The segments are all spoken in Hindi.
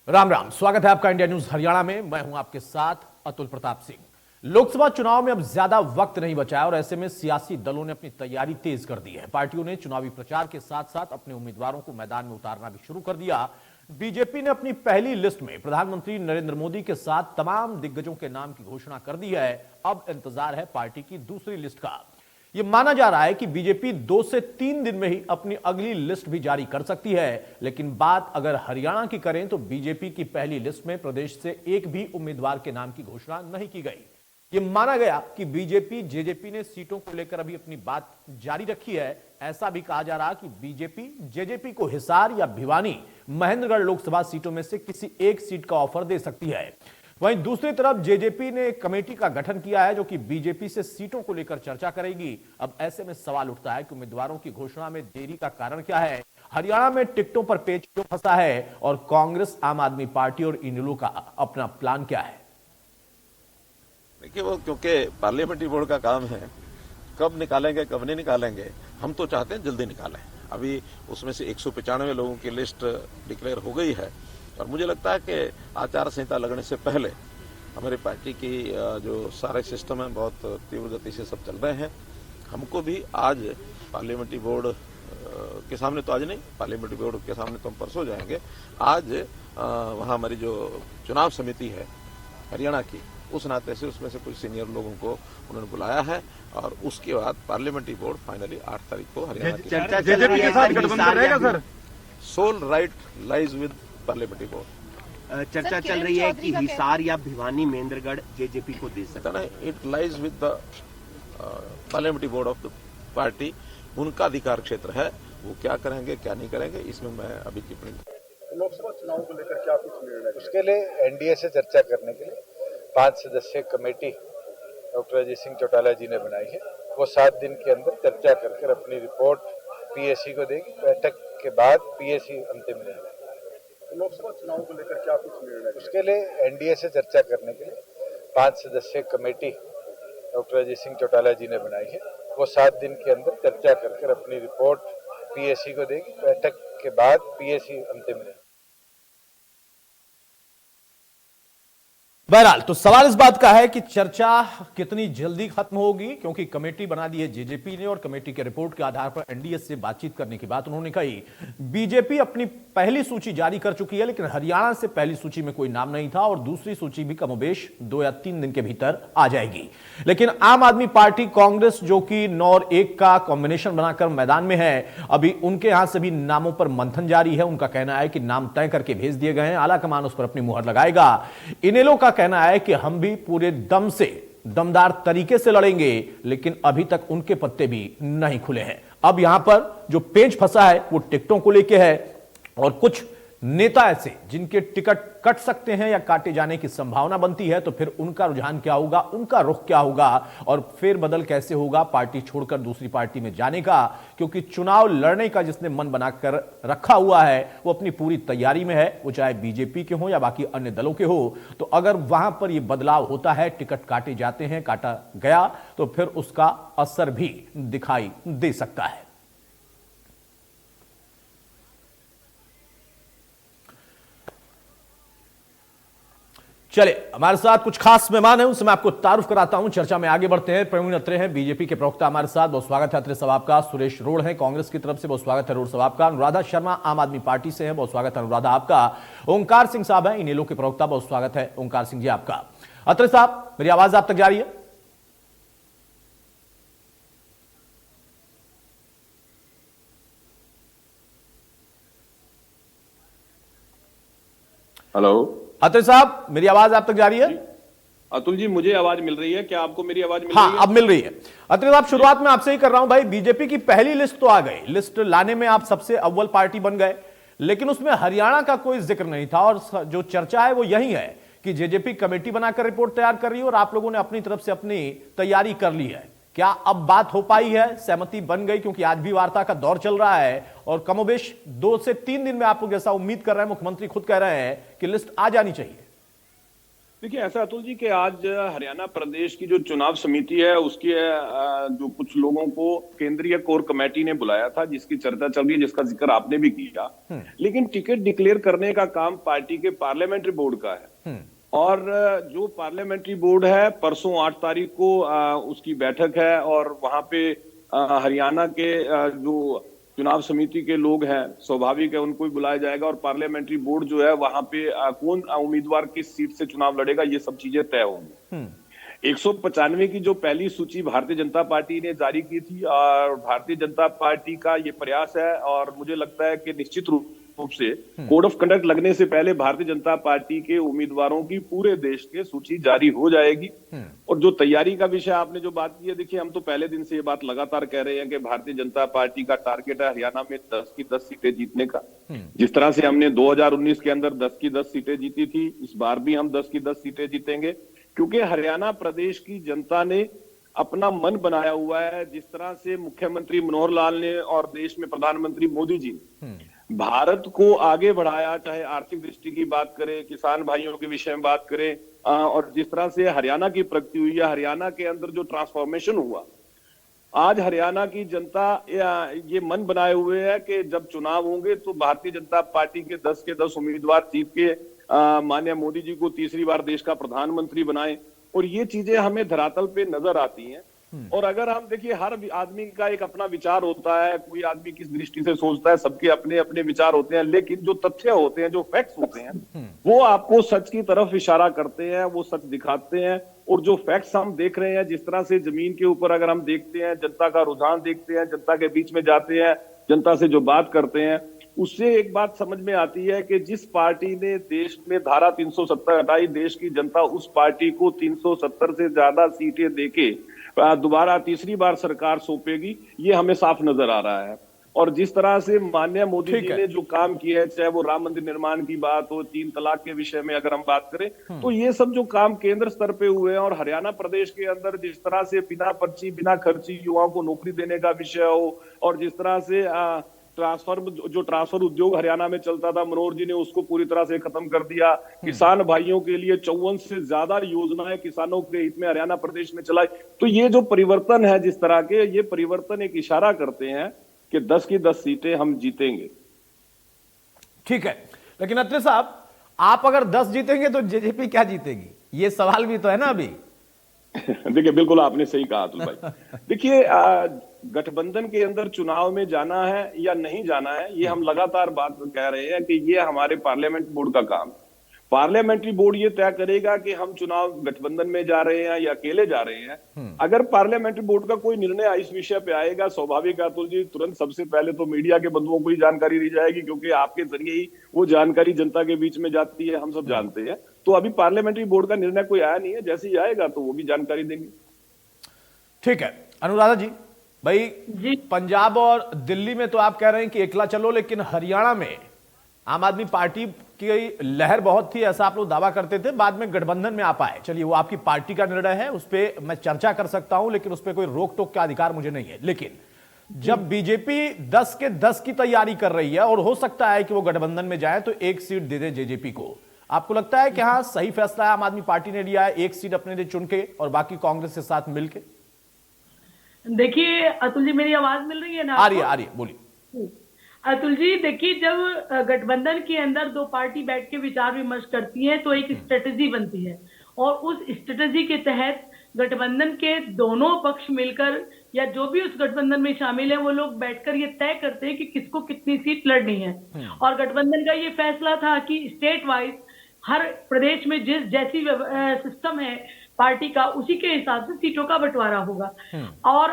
राम राम, स्वागत है आपका इंडिया न्यूज हरियाणा में। मैं हूं आपके साथ अतुल प्रताप सिंह। लोकसभा चुनाव में अब ज्यादा वक्त नहीं बचा है और ऐसे में सियासी दलों ने अपनी तैयारी तेज कर दी है। पार्टियों ने चुनावी प्रचार के साथ साथ अपने उम्मीदवारों को मैदान में उतारना भी शुरू कर दिया। बीजेपी ने अपनी पहली लिस्ट में प्रधानमंत्री नरेंद्र मोदी के साथ तमाम दिग्गजों के नाम की घोषणा कर दी है। अब इंतजार है पार्टी की दूसरी लिस्ट का। यह माना जा रहा है कि बीजेपी 2 से 3 दिन में ही अपनी अगली लिस्ट भी जारी कर सकती है। लेकिन बात अगर हरियाणा की करें तो बीजेपी की पहली लिस्ट में प्रदेश से एक भी उम्मीदवार के नाम की घोषणा नहीं की गई। यह माना गया कि बीजेपी जेजेपी ने सीटों को लेकर अभी अपनी बात जारी रखी है। ऐसा भी कहा जा रहा कि बीजेपी जेजेपी को हिसार या भिवानी महेंद्रगढ़ लोकसभा सीटों में से किसी एक सीट का ऑफर दे सकती है। वहीं दूसरी तरफ जेजेपी ने एक कमेटी का गठन किया है जो कि बीजेपी से सीटों को लेकर चर्चा करेगी। अब ऐसे में सवाल उठता है कि उम्मीदवारों की घोषणा में देरी का कारण क्या है, हरियाणा में टिकटों पर पेच क्यों फंसा है और कांग्रेस, आम आदमी पार्टी और इनेलो का अपना प्लान क्या है। देखिए, वो क्योंकि पार्लियामेंट्री बोर्ड का काम है, कब निकालेंगे कब नहीं निकालेंगे, हम तो चाहते हैं जल्दी निकालें। अभी उसमें से 195 लोगों की लिस्ट डिक्लेयर हो गई है और मुझे लगता है कि आचार संहिता लगने से पहले हमारी पार्टी की जो सारे सिस्टम है बहुत तीव्र गति से सब चल रहे हैं। हमको भी आज पार्लियामेंट्री बोर्ड के सामने, तो आज नहीं, पार्लियामेंट्री बोर्ड के सामने तो हम परसों जाएंगे। आज वहाँ हमारी जो चुनाव समिति है हरियाणा की, उस नाते से उसमें से कुछ सीनियर लोगों को उन्होंने बुलाया है और उसके बाद पार्लियामेंट्री बोर्ड फाइनली 8 तारीख को हरियाणा की जेजेपी के साथ गठबंधन रहेगा sir. Sole right lies with parliamentary board. चर्चा चल रही है कि हिसार या भिवानी महेंद्रगढ़ जेजेपी को दे सकता है। It lies with the parliamentary board of the party. उनका अधिकार क्षेत्र है, वो क्या करेंगे क्या नहीं करेंगे, इसमें मैं अभी टिप्पणी। लोकसभा चुनाव को लेकर क्या कुछ निर्णय? उसके लिए एनडीए से चर्चा करने के लिए 5 सदस्यीय कमेटी डॉक्टर अजीत सिंह चौटाला जी ने बनाई है। वो 7 दिन के अंदर चर्चा कर अपनी रिपोर्ट पीएसी को देगी। बैठक के बाद पीएसी अंतिम निर्णय। लोकसभा चुनाव को लेकर क्या कुछ निर्णय? उसके लिए एनडीए से चर्चा करने के लिए 5 सदस्यीय कमेटी डॉक्टर अजीत सिंह चौटाला जी ने बनाई है। वो 7 दिन के अंदर चर्चा कर अपनी रिपोर्ट पीएसी को देगी। बैठक के बाद पीएसी अंतिम निर्णय। बहरहाल तो सवाल इस बात का है कि चर्चा कितनी जल्दी खत्म होगी, क्योंकि कमेटी बना दी है जेजेपी ने और कमेटी के रिपोर्ट के आधार पर एनडीए से बातचीत करने की बात उन्होंने कही। बीजेपी अपनी पहली सूची जारी कर चुकी है, लेकिन हरियाणा से पहली सूची में कोई नाम नहीं था और दूसरी सूची भी कमोबेश 2 या 3 दिन के भीतर आ जाएगी। लेकिन आम आदमी पार्टी, कांग्रेस जो कि 9 और 1 का कॉम्बिनेशन बनाकर मैदान में है, अभी उनके यहां से भी नामों पर मंथन जारी है। उनका कहना है कि नाम तय करके भेज दिए गए हैं, आलाकमान उस पर अपनी मुहर लगाएगा। इनेलो का कहना है कि हम भी पूरे दम से, दमदार तरीके से लड़ेंगे, लेकिन अभी तक उनके पत्ते भी नहीं खुले हैं। अब यहां पर जो पेच फंसा है वो टिकटों को लेके है और कुछ नेता ऐसे जिनके टिकट कट सकते हैं या काटे जाने की संभावना बनती है, तो फिर उनका रुझान क्या होगा, उनका रुख क्या होगा और फिर बदल कैसे होगा पार्टी छोड़कर दूसरी पार्टी में जाने का। क्योंकि चुनाव लड़ने का जिसने मन बनाकर रखा हुआ है वो अपनी पूरी तैयारी में है, वो चाहे बीजेपी के हो या बाकी अन्य दलों के हो। तो अगर वहां पर यह बदलाव होता है, टिकट काटे जाते हैं, काटा गया, तो फिर उसका असर भी दिखाई दे सकता है। चले, हमारे साथ कुछ खास मेहमान हैं, उनसे मैं आपको तारुफ कराता हूं। चर्चा में आगे बढ़ते हैं। प्रवीण अत्रे हैं, बीजेपी के प्रवक्ता, हमारे साथ, बहुत स्वागत है अत्रे साहब आपका। सुरेश रोड हैं कांग्रेस की तरफ से, बहुत स्वागत है रोड साहब आपका। अनुराधा शर्मा आम आदमी पार्टी से हैं, बहुत स्वागत है अनुराधा आपका। ओंकार सिंह साहब हैं इनेलो के प्रवक्ता, बहुत स्वागत है ओंकार सिंह जी आपका। अत्रे साहब, मेरी आवाज आप तक जा रही है? हेलो अत्रे साहब, मेरी आवाज आप तक जा रही है? अतुल जी, मुझे आवाज मिल रही है, क्या आपको मेरी आवाज मिल हाँ, रही है? अब मिल रही है। अत्रे साहब, शुरुआत में आपसे ही कर रहा हूं भाई, बीजेपी की पहली लिस्ट तो आ गई, लिस्ट लाने में आप सबसे अव्वल पार्टी बन गए, लेकिन उसमें हरियाणा का कोई जिक्र नहीं था और जो चर्चा है वो यही है कि जेजेपी कमेटी बनाकर रिपोर्ट तैयार कर रही है और आप लोगों ने अपनी तरफ से अपनी तैयारी कर ली है। क्या अब बात हो पाई है, सहमति बन गई? क्योंकि आज भी वार्ता का दौर चल रहा है और कमोबेश 2 से 3 दिन में आप लोग जैसा उम्मीद कर रहे हैं, मुख्यमंत्री खुद कह रहे हैं कि लिस्ट आ जानी चाहिए। देखिए ऐसा अतुल जी कि आज हरियाणा प्रदेश की जो चुनाव समिति है उसके जो कुछ लोगों को केंद्रीय कोर कमेटी ने बुलाया था, जिसकी चर्चा चल रही है, जिसका जिक्र आपने भी किया, लेकिन टिकट डिक्लेयर करने का काम पार्टी के पार्लियामेंट्री बोर्ड का है। और जो पार्लियामेंट्री बोर्ड है, परसों 8 तारीख को उसकी बैठक है और वहां पे हरियाणा के जो चुनाव समिति के लोग हैं, स्वाभाविक है उनको भी बुलाया जाएगा और पार्लियामेंट्री बोर्ड जो है वहां पे कौन उम्मीदवार किस सीट से चुनाव लड़ेगा, ये सब चीजें तय होंगी। 195 की जो पहली सूची भारतीय जनता पार्टी ने जारी की थी और भारतीय जनता पार्टी का ये प्रयास है और मुझे लगता है कि निश्चित रूप से कोड ऑफ कंडक्ट लगने से पहले भारतीय जनता पार्टी के उम्मीदवारों की पूरे देश के सूची जारी हो जाएगी। और जो तैयारी का विषय आपने जो बात की है, देखिए हम तो पहले दिन से ये बात लगातार कह रहे हैं कि भारतीय जनता पार्टी का टारगेट है हरियाणा में 10 की 10 सीटें जीतने का। जिस तरह से हमने 2019 के अंदर 10 की 10 सीटें जीती थी, इस बार भी हम 10 की 10 सीटें जीतेंगे, क्योंकि हरियाणा प्रदेश की जनता ने अपना मन बनाया हुआ है। जिस तरह से मुख्यमंत्री मनोहर लाल ने और देश में प्रधानमंत्री मोदी जी ने भारत को आगे बढ़ाया, चाहे आर्थिक दृष्टि की बात करें, किसान भाइयों के विषय में बात करें, और जिस तरह से हरियाणा की प्रगति हुई है, हरियाणा के अंदर जो ट्रांसफॉर्मेशन हुआ, आज हरियाणा की जनता ये मन बनाए हुए है कि जब चुनाव होंगे तो भारतीय जनता पार्टी के 10 के 10 उम्मीदवार जीत के माननीय मोदी जी को तीसरी बार देश का प्रधानमंत्री बनाए। और ये चीजें हमें धरातल पे नजर आती हैं। और अगर हम देखिए, हर आदमी का एक अपना विचार होता है, कोई आदमी किस दृष्टि से सोचता है, सबके अपने अपने विचार होते हैं, लेकिन जो तथ्य होते हैं, जो फैक्ट्स होते हैं, वो आपको सच की तरफ इशारा करते हैं, वो सच दिखाते हैं। और जो फैक्ट्स हम देख रहे हैं, जिस तरह से जमीन के ऊपर अगर हम देखते हैं, जनता का रुझान देखते हैं, जनता के बीच में जाते हैं, जनता से जो बात करते हैं, उससे एक बात समझ में आती है कि जिस पार्टी ने देश में धारा 370 हटाई, देश की जनता उस पार्टी को 370 से ज्यादा सीटें देके दोबारा तीसरी बार सरकार सौंपेगी, ये हमें साफ नजर आ रहा है। और जिस तरह से माननीय मोदी जी ने जो काम किया है, चाहे वो राम मंदिर निर्माण की बात हो, 3 तलाक के विषय में अगर हम बात करें, तो ये सब जो काम केंद्र स्तर पे हुए हैं, और हरियाणा प्रदेश के अंदर जिस तरह से बिना पर्ची बिना खर्ची युवाओं को नौकरी देने का विषय हो, और जिस तरह से ट्रांसफर उद्योग हरियाणा में चलता था, मनोहर जी ने उसको पूरी तरह से खत्म कर दिया। किसान भाइयों के लिए 54 से ज्यादा योजनाएं किसानों के हित में हरियाणा प्रदेश में चलाई। तो ये जो परिवर्तन है, जिस तरह के, ये परिवर्तन एक इशारा करते हैं कि 10 की 10 सीटें हम जीतेंगे। ठीक है, लेकिन अत्रे साहब, आप अगर 10 जीतेंगे तो जेजेपी क्या जीतेगी, ये सवाल भी तो है ना अभी। देखिए, बिल्कुल आपने सही कहा अतुल भाई। देखिए, गठबंधन के अंदर चुनाव में जाना है या नहीं जाना है, ये हम लगातार बात कह रहे हैं कि ये हमारे पार्लियामेंट बोर्ड का काम है। पार्लियामेंट्री बोर्ड ये तय करेगा कि हम चुनाव गठबंधन में जा रहे हैं या अकेले जा रहे हैं। अगर पार्लियामेंट्री बोर्ड का कोई निर्णय इस विषय पे आएगा, स्वाभाविक है अतुल जी, तुरंत सबसे पहले तो मीडिया के बंधुओं को ही जानकारी दी जाएगी, क्योंकि आपके जरिए ही वो जानकारी जनता के बीच में जाती है, हम सब जानते हैं। तो अभी पार्लियामेंट्री बोर्ड का निर्णय कोई आया नहीं है, जैसे ही आएगा तो वो भी जानकारी देंगे। ठीक है अनुराधा जी, भाई पंजाब और दिल्ली में तो आप कह रहे हैं कि एकला चलो, लेकिन हरियाणा में आम आदमी पार्टी की लहर बहुत थी, ऐसा आप लोग दावा करते थे, बाद में गठबंधन में आ पाए। चलिए, वो आपकी पार्टी का निर्णय है, उस पर मैं चर्चा कर सकता हूं, लेकिन उस पर कोई रोक टोक का अधिकार मुझे नहीं है। लेकिन जब बीजेपी 10 के 10 की तैयारी कर रही है और हो सकता है कि वो गठबंधन में जाए तो एक सीट दे दे जेजेपी को, आपको लगता है कि हाँ सही फैसला आम आदमी पार्टी ने लिया है, एक सीट अपने लिए चुन के और बाकी कांग्रेस के साथ मिलकर? देखिए अतुल जी, मेरी आवाज मिल रही है ना? आ रही है, बोलिए। अतुल जी देखिए, जब गठबंधन के अंदर दो पार्टी बैठ के विचार विमर्श करती हैं तो एक स्ट्रेटेजी बनती है, और उस स्ट्रेटेजी के तहत गठबंधन के दोनों पक्ष मिलकर या जो भी उस गठबंधन में शामिल है, वो लोग बैठकर ये तय करते हैं कि किसको कितनी सीट लड़नी है। और गठबंधन का ये फैसला था कि स्टेट वाइज हर प्रदेश में जैसी सिस्टम है पार्टी का, उसी के हिसाब से सीटों का बंटवारा होगा। और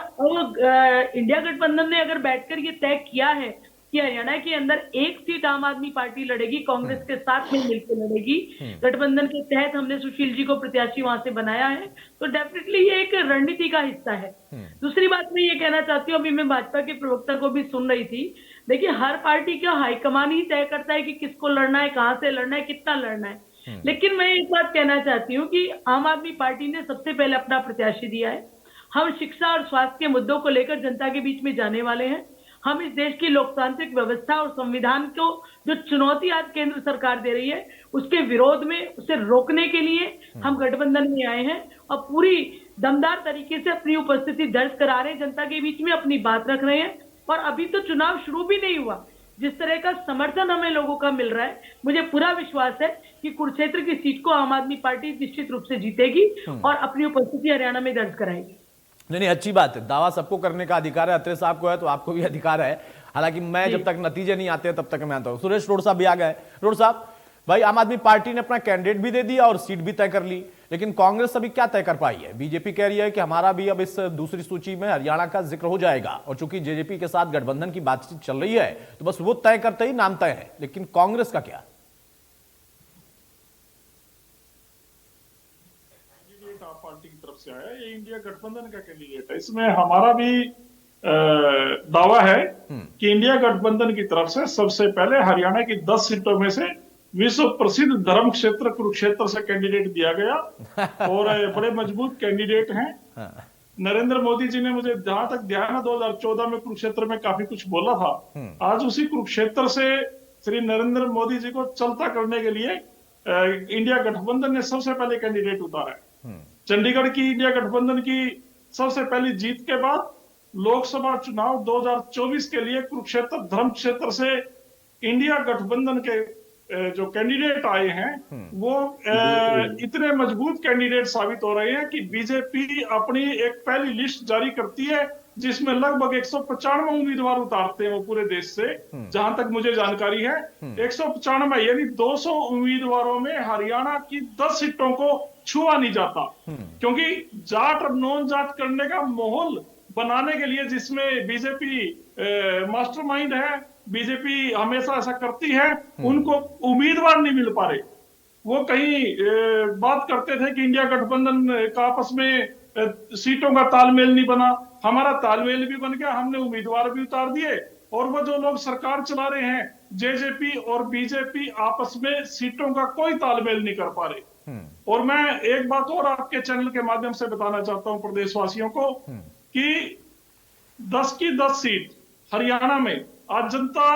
इंडिया गठबंधन ने अगर बैठकर ये तय किया है कि हरियाणा के अंदर एक सीट आम आदमी पार्टी लड़ेगी, कांग्रेस के साथ में मिलकर लड़ेगी, गठबंधन के तहत हमने सुशील जी को प्रत्याशी वहां से बनाया है, तो डेफिनेटली ये एक रणनीति का हिस्सा है। दूसरी बात मैं ये कहना चाहती हूँ, अभी मैं भाजपा के प्रवक्ता को भी सुन रही थी, देखिए हर पार्टी का हाईकमान ही तय करता है कि किसको लड़ना है, कहां से लड़ना है, कितना लड़ना है। लेकिन मैं एक बात कहना चाहती हूँ कि आम आदमी पार्टी ने सबसे पहले अपना प्रत्याशी दिया है। हम शिक्षा और स्वास्थ्य के मुद्दों को लेकर जनता के बीच में जाने वाले हैं। हम इस देश की लोकतांत्रिक व्यवस्था और संविधान को जो चुनौती आज केंद्र सरकार दे रही है, उसके विरोध में, उसे रोकने के लिए हम गठबंधन में आए हैं और पूरी दमदार तरीके से अपनी उपस्थिति दर्ज करा रहे हैं, जनता के बीच में अपनी बात रख रहे हैं। और अभी तो चुनाव शुरू भी नहीं हुआ, जिस तरह का समर्थन हमें लोगों का मिल रहा है, मुझे पूरा विश्वास है कि कुरुक्षेत्र की सीट को आम आदमी पार्टी निश्चित रूप से जीतेगी और अपनी उपस्थिति हरियाणा में दर्ज कराएगी। नहीं, अच्छी बात है। दावा सबको करने का अधिकार है। अत्रे साहब को है तो आपको भी अधिकार है। हालांकि मैं जब तक नतीजे नहीं आते तब तक मैं आता हूं। सुरेश रोड साहब भी आ गए। रोड साहब, भाई आम आदमी पार्टी ने अपना कैंडिडेट भी दे दिया और सीट भी तय कर ली, लेकिन कांग्रेस अभी क्या तय कर पाई है? बीजेपी कह रही है कि हमारा भी अब इस दूसरी सूची में हरियाणा का जिक्र हो जाएगा, और चूंकि जेजेपी के साथ गठबंधन की बातचीत चल रही है तो बस वो तय करते ही नाम तय है, लेकिन कांग्रेस का क्या? आप पार्टी की तरफ से आया, ये इंडिया गठबंधन का कैंडिडेट है। इसमें हमारा भी दावा है कि इंडिया गठबंधन की तरफ से सबसे पहले हरियाणा की 10 सीटों में से विश्व प्रसिद्ध धर्म क्षेत्र कुरुक्षेत्र से कैंडिडेट दिया गया और बड़े मजबूत कैंडिडेट हैं। नरेंद्र मोदी जी ने, मुझे जहां तक ध्यान है, 2014 में कुरुक्षेत्र में काफी कुछ बोला था। आज उसी कुरुक्षेत्र से श्री नरेंद्र मोदी जी को चलता करने के लिए इंडिया गठबंधन ने सबसे पहले कैंडिडेट उतारा है। चंडीगढ़ की इंडिया गठबंधन की सबसे पहली जीत के बाद लोकसभा चुनाव 2024 के लिए कुरुक्षेत्र धर्म क्षेत्र से इंडिया गठबंधन के जो कैंडिडेट आए हैं वो इतने मजबूत कैंडिडेट साबित हो रहे हैं कि बीजेपी अपनी एक पहली लिस्ट जारी करती है जिसमें लगभग 195 उम्मीदवार उतारते हैं वो पूरे देश से, जहां तक मुझे जानकारी है। 195 यानी 200 उम्मीदवारों में हरियाणा की 10 सीटों को छुआ नहीं जाता, क्योंकि जाट और नॉन जाट करने का माहौल बनाने के लिए, जिसमें बीजेपी मास्टरमाइंड है, बीजेपी हमेशा ऐसा करती है, उनको उम्मीदवार नहीं मिल पा रहे। वो कहीं बात करते थे कि इंडिया गठबंधन का आपस में सीटों का तालमेल नहीं बना। हमारा तालमेल भी बन गया, हमने उम्मीदवार भी उतार दिए, और वो जो लोग सरकार चला रहे हैं जेजेपी और बीजेपी आपस में सीटों का कोई तालमेल नहीं कर पा रहे। और मैं एक बात और आपके चैनल के माध्यम से बताना चाहता हूं प्रदेशवासियों को कि 10 की 10 सीट हरियाणा में आज जनता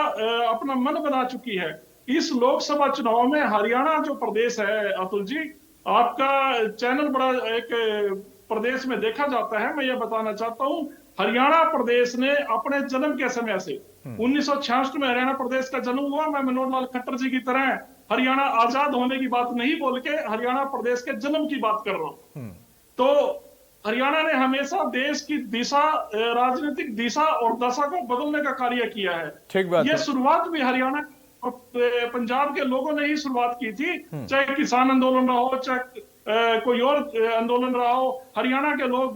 अपना मन बना चुकी है। इस लोकसभा चुनाव में हरियाणा जो प्रदेश है, अतुल जी, आपका चैनल बड़ा एक प्रदेश में देखा जाता है। मैं ये बताना चाहता हूं, हरियाणा प्रदेश ने अपने जन्म के समय से 1966 में हरियाणा प्रदेश का जन्म हुआ। मैं मनोहर लाल खट्टर जी की तरह हरियाणा आजाद होने की बात नहीं बोल के हरियाणा प्रदेश के जन्म की बात कर रहा हूं। तो हरियाणा ने हमेशा देश की दिशा, राजनीतिक दिशा और दशा को बदलने का कार्य किया है। ठीक बात ये शुरुआत भी हरियाणा और पंजाब के लोगों ने ही शुरुआत की थी, चाहे किसान आंदोलन रहा हो, चाहे कोई और आंदोलन रहा हो। हरियाणा के लोग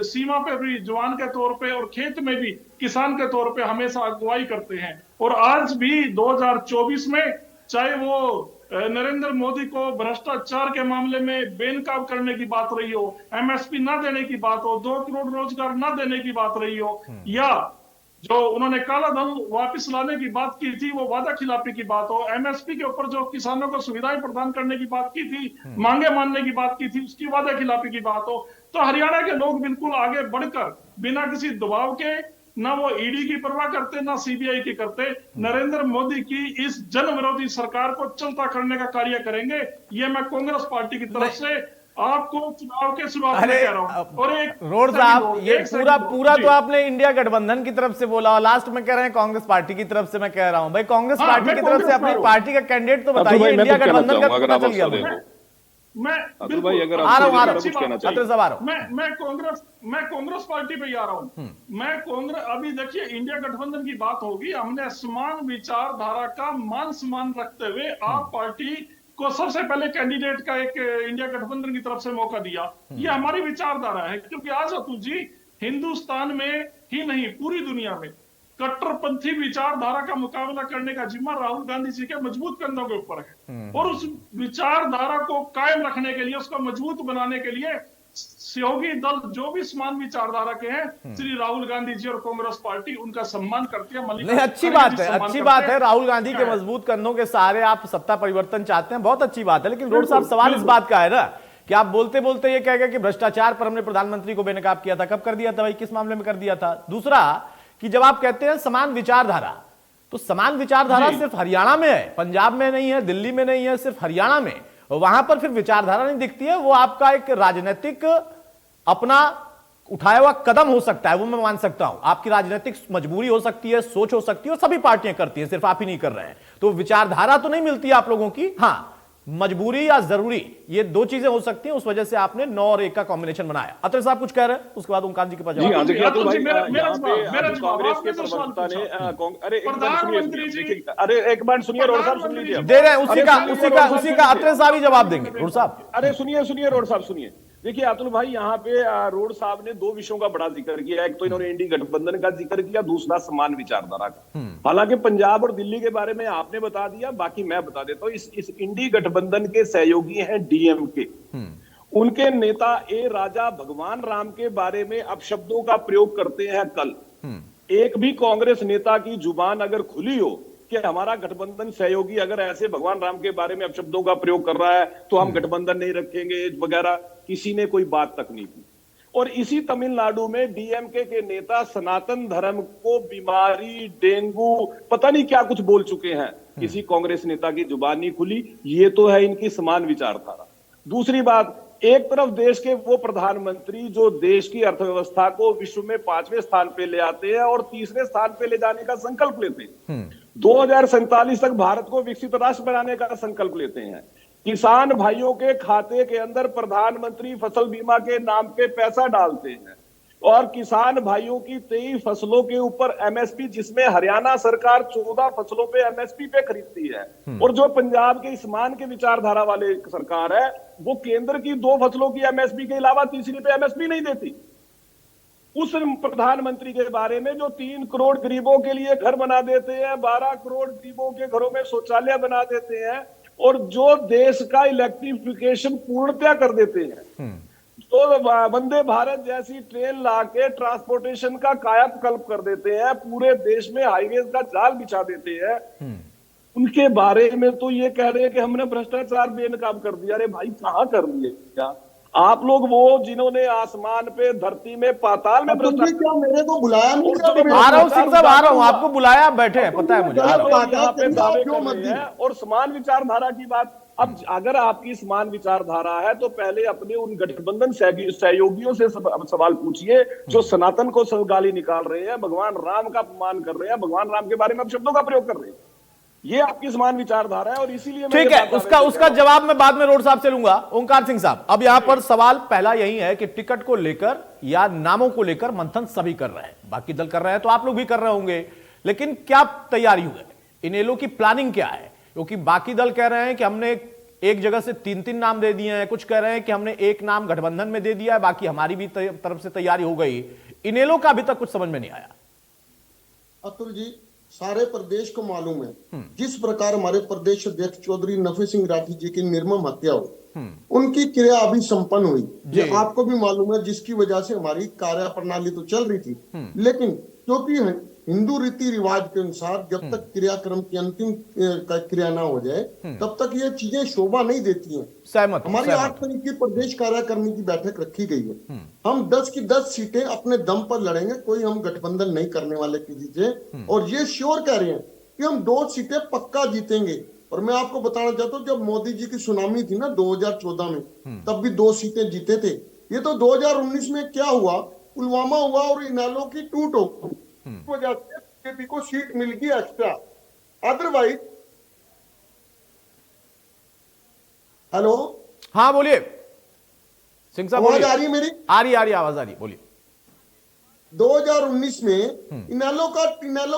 सीमा पे भी जवान के तौर पे और खेत में भी किसान के तौर पे हमेशा अगुवाई करते हैं। और आज भी 2024 में, चाहे वो नरेंद्र मोदी को भ्रष्टाचार के मामले में बेनकाब करने की बात रही हो, एमएसपी ना देने की बात हो, 2 करोड़ रोजगार ना देने की बात रही हो, या जो उन्होंने काला धन वापस लाने की बात की थी, वो वादा खिलाफी की बात हो, एमएसपी के ऊपर जो किसानों को सुविधाएं प्रदान करने की बात की थी, मांगे मानने की बात की थी, उसकी वादा खिलाफी की बात हो, तो हरियाणा के लोग बिल्कुल आगे बढ़कर बिना किसी दबाव के, ना वो ईडी की परवाह करते, ना सीबीआई की करते, नरेंद्र मोदी की इस जन विरोधी सरकार को चलता करने का कार्य करेंगे। ये मैं कांग्रेस पार्टी की तरफ से आपको चुनाव के शुरुआत में कह रहा हूं। और एक रोड साहब, ये पूरा तो आपने इंडिया गठबंधन की तरफ से बोला और लास्ट में कह रहे हैं कांग्रेस पार्टी की तरफ से। मैं कह रहा हूं भाई, कांग्रेस पार्टी की तरफ से अपनी पार्टी का कैंडिडेट तो बताइए। इंडिया गठबंधन का पता चल गया मुझे। मैं कांग्रेस पार्टी पे ही आ रहा हूं। मैं कांग्रेस, अभी देखिए इंडिया गठबंधन की बात होगी, हमने समान विचारधारा का मान सम्मान रखते हुए आप पार्टी को सबसे पहले कैंडिडेट का एक इंडिया गठबंधन की तरफ से मौका दिया। ये हमारी विचारधारा है, क्योंकि आज अतुल जी हिंदुस्तान में ही नहीं पूरी दुनिया में कट्टरपंथी विचारधारा का मुकाबला करने का जिम्मा राहुल गांधी जी के मजबूत कंधों के ऊपर है। और उस विचारधारा को कायम रखने के लिए, उसको मजबूत बनाने के लिए सहयोगी दल जो भी समान विचारधारा के हैं, श्री राहुल गांधी जी और कांग्रेस पार्टी उनका सम्मान करती है। नहीं, अच्छी बात है, अच्छी बात है। राहुल गांधी के मजबूत कंधों के सहारे आप सत्ता परिवर्तन चाहते हैं, बहुत अच्छी बात है। लेकिन रोड साहब, सवाल इस बात का है ना कि आप बोलते बोलते ये कह गए कि भ्रष्टाचार पर हमने प्रधानमंत्री को बेनकाब किया था। कब कर दिया था भाई? किस मामले में कर दिया था? दूसरा कि जब आप कहते हैं समान विचारधारा, तो समान विचारधारा सिर्फ हरियाणा में है, पंजाब में नहीं है, दिल्ली में नहीं है, सिर्फ हरियाणा में। वहां पर फिर विचारधारा नहीं दिखती है, वो आपका एक राजनीतिक अपना उठाया हुआ कदम हो सकता है, वो मैं मान सकता हूं। आपकी राजनीतिक मजबूरी हो सकती है, सोच हो सकती है, और सभी पार्टियां करती हैं, सिर्फ आप ही नहीं कर रहे हैं। तो विचारधारा तो नहीं मिलती आप लोगों की, हाँ मजबूरी या जरूरी, ये दो चीजें हो सकती हैं। उस वजह से आपने 9 और 1 का कॉम्बिनेशन बनाया। अतुल साहब कुछ कह रहे हैं, उसके बाद ओंकार जी के पास जी हाँ, देखिए अतुल भाई, मेरा यहाँ जवाब, मेरा पे जवाब, कांग्रेस आपने के जो सवाल प्रवक्ता ने पूछा। अरे एक मिनट प्रधानमंत्री सुनिए, जी, देखिए, अरे एक मिनट सुनिए, रोड साहब सुन लीजिए। दे रहे हैं, उसी का अतुल साहब ही जवाब देंगे। रोड साहब, अरे सुनिए रोड साहब सुनिए। देखिए अतुल भाई, यहाँ पे रोड साहब ने 2 विषयों का बड़ा जिक्र किया। एक तो इन्होंने इंडी गठबंधन का जिक्र किया, दूसरा समान विचारधारा का। हालांकि पंजाब और दिल्ली के बारे में आपने बता दिया, बाकी मैं बता देता हूँ। इस इंडी गठबंधन के सहयोगी हैं डीएमके। उनके नेता ए राजा भगवान राम के बारे में अपशब्दों का प्रयोग करते हैं। कल एक भी कांग्रेस नेता की जुबान अगर खुली हो कि हमारा गठबंधन सहयोगी अगर ऐसे भगवान राम के बारे में अपशब्दों का प्रयोग कर रहा है तो हम गठबंधन नहीं रखेंगे वगैरह, किसी ने कोई बात तक नहीं की। और इसी तमिलनाडु में डीएमके के नेता सनातन धर्म को बीमारी, डेंगू, पता नहीं क्या कुछ बोल चुके हैं। किसी कांग्रेस नेता की जुबान नहीं खुली। ये तो है इनकी समान विचारधारा। दूसरी बात, एक तरफ देश के वो प्रधानमंत्री जो देश की अर्थव्यवस्था को विश्व में 5वें स्थान पे ले आते हैं और 3रे स्थान पे ले जाने का संकल्प लेते हैं। 2047 तक भारत को विकसित राष्ट्र बनाने का संकल्प लेते हैं। किसान भाइयों के खाते के अंदर प्रधानमंत्री फसल बीमा के नाम पे पैसा डालते हैं और किसान भाइयों की 23 फसलों के ऊपर एमएसपी, जिसमें हरियाणा सरकार 14 फसलों पे एमएसपी पे खरीदती है। और जो पंजाब के ईमान के विचारधारा वाले सरकार है, वो केंद्र की 2 फसलों की एमएसपी के अलावा तीसरी पे एमएसपी नहीं देती। उस प्रधानमंत्री के बारे में जो 3 करोड़ गरीबों के लिए घर बना देते हैं, 12 करोड़ गरीबों के घरों में शौचालय बना देते हैं, और जो देश का इलेक्ट्रिफिकेशन पूर्णतया कर देते हैं, तो वंदे भारत जैसी ट्रेन लाके ट्रांसपोर्टेशन का कायाकल्प कर देते हैं, पूरे देश में हाईवेज का जाल बिछा देते हैं, उनके बारे में तो ये कह रहे हैं कि हमने भ्रष्टाचार बेनकाब कर दिया। अरे भाई, कहां कर दिए? क्या आप लोग वो जिन्होंने आसमान पे, धरती में, पाताल में भ्रष्टाचार? क्या मेरे को बुलाया नहीं? आ रहा हूं सिंह साहब, आ रहा हूं, आपको बुलाया, आप बैठे हैं, पता है मुझे। यहाँ पे दावे कर रहे हैं। और समान विचारधारा की बात, अब अगर आपकी समान विचारधारा है तो पहले अपने उन गठबंधन सहयोगियों से सवाल पूछिए जो सनातन को गाली निकाल रहे हैं, भगवान राम का अपमान कर रहे हैं, भगवान राम के बारे में शब्दों का प्रयोग कर रहे हैं। ये आपकी समान विचारधारा है और इसीलिए ठीक है, उसका जवाब मैं बाद में रोड साहब से लूंगा। ओंकार सिंह साहब, अब यहां पर सवाल पहला यही है कि टिकट को लेकर या नामों को लेकर मंथन सभी कर रहे हैं, बाकी दल कर रहे हैं तो आप लोग भी कर रहे होंगे, लेकिन क्या तैयारी हुई है? इनेलो की प्लानिंग क्या है? क्योंकि बाकी दल कह रहे हैं कि हमने एक जगह से 3-3 नाम दे दिए हैं, कुछ कह रहे हैं कि हमने एक नाम गठबंधन में दे दिया है, बाकी हमारी भी तरफ से तैयारी हो गई। इनेलो का अभी तक कुछ समझ में नहीं आया। अतुल जी, सारे प्रदेश को मालूम है जिस प्रकार हमारे प्रदेश अध्यक्ष चौधरी नफे सिंह राठी जी की निर्मम हत्या हुई, उनकी क्रिया अभी संपन्न हुई, ये आपको भी मालूम है, जिसकी वजह से हमारी कार्य प्रणाली तो चल रही थी, लेकिन क्योंकि हिंदू रीति रिवाज के अनुसार जब तक क्रियाक्रम की अंतिम क्रिया ना हो जाए तब तक ये चीजें शोभा नहीं देती हैं। हमारी 8 तारीख की प्रदेश कार्यकारिणी की बैठक रखी गई है। हम 10 की 10 सीटें अपने दम पर लड़ेंगे, कोई हम गठबंधन नहीं करने वाले किसी से, और ये श्योर कह रहे हैं कि हम 2 सीटें पक्का जीतेंगे। और मैं आपको बताना चाहता हूँ, जब मोदी जी की सुनामी थी ना 2014 में, तब भी 2 सीटें जीते थे। ये तो 2019 में क्या हुआ, पुलवामा हुआ और इनेलो की टूट हो गई, वजह से बीजेपी को सीट मिल गई एक्स्ट्रा। अदरवाइज, हेलो, हाँ बोलिए सिंह साहब, आवाज आ रही है मेरी? आ रही आवाज आ रही, बोलिए। 2019 में इनेलो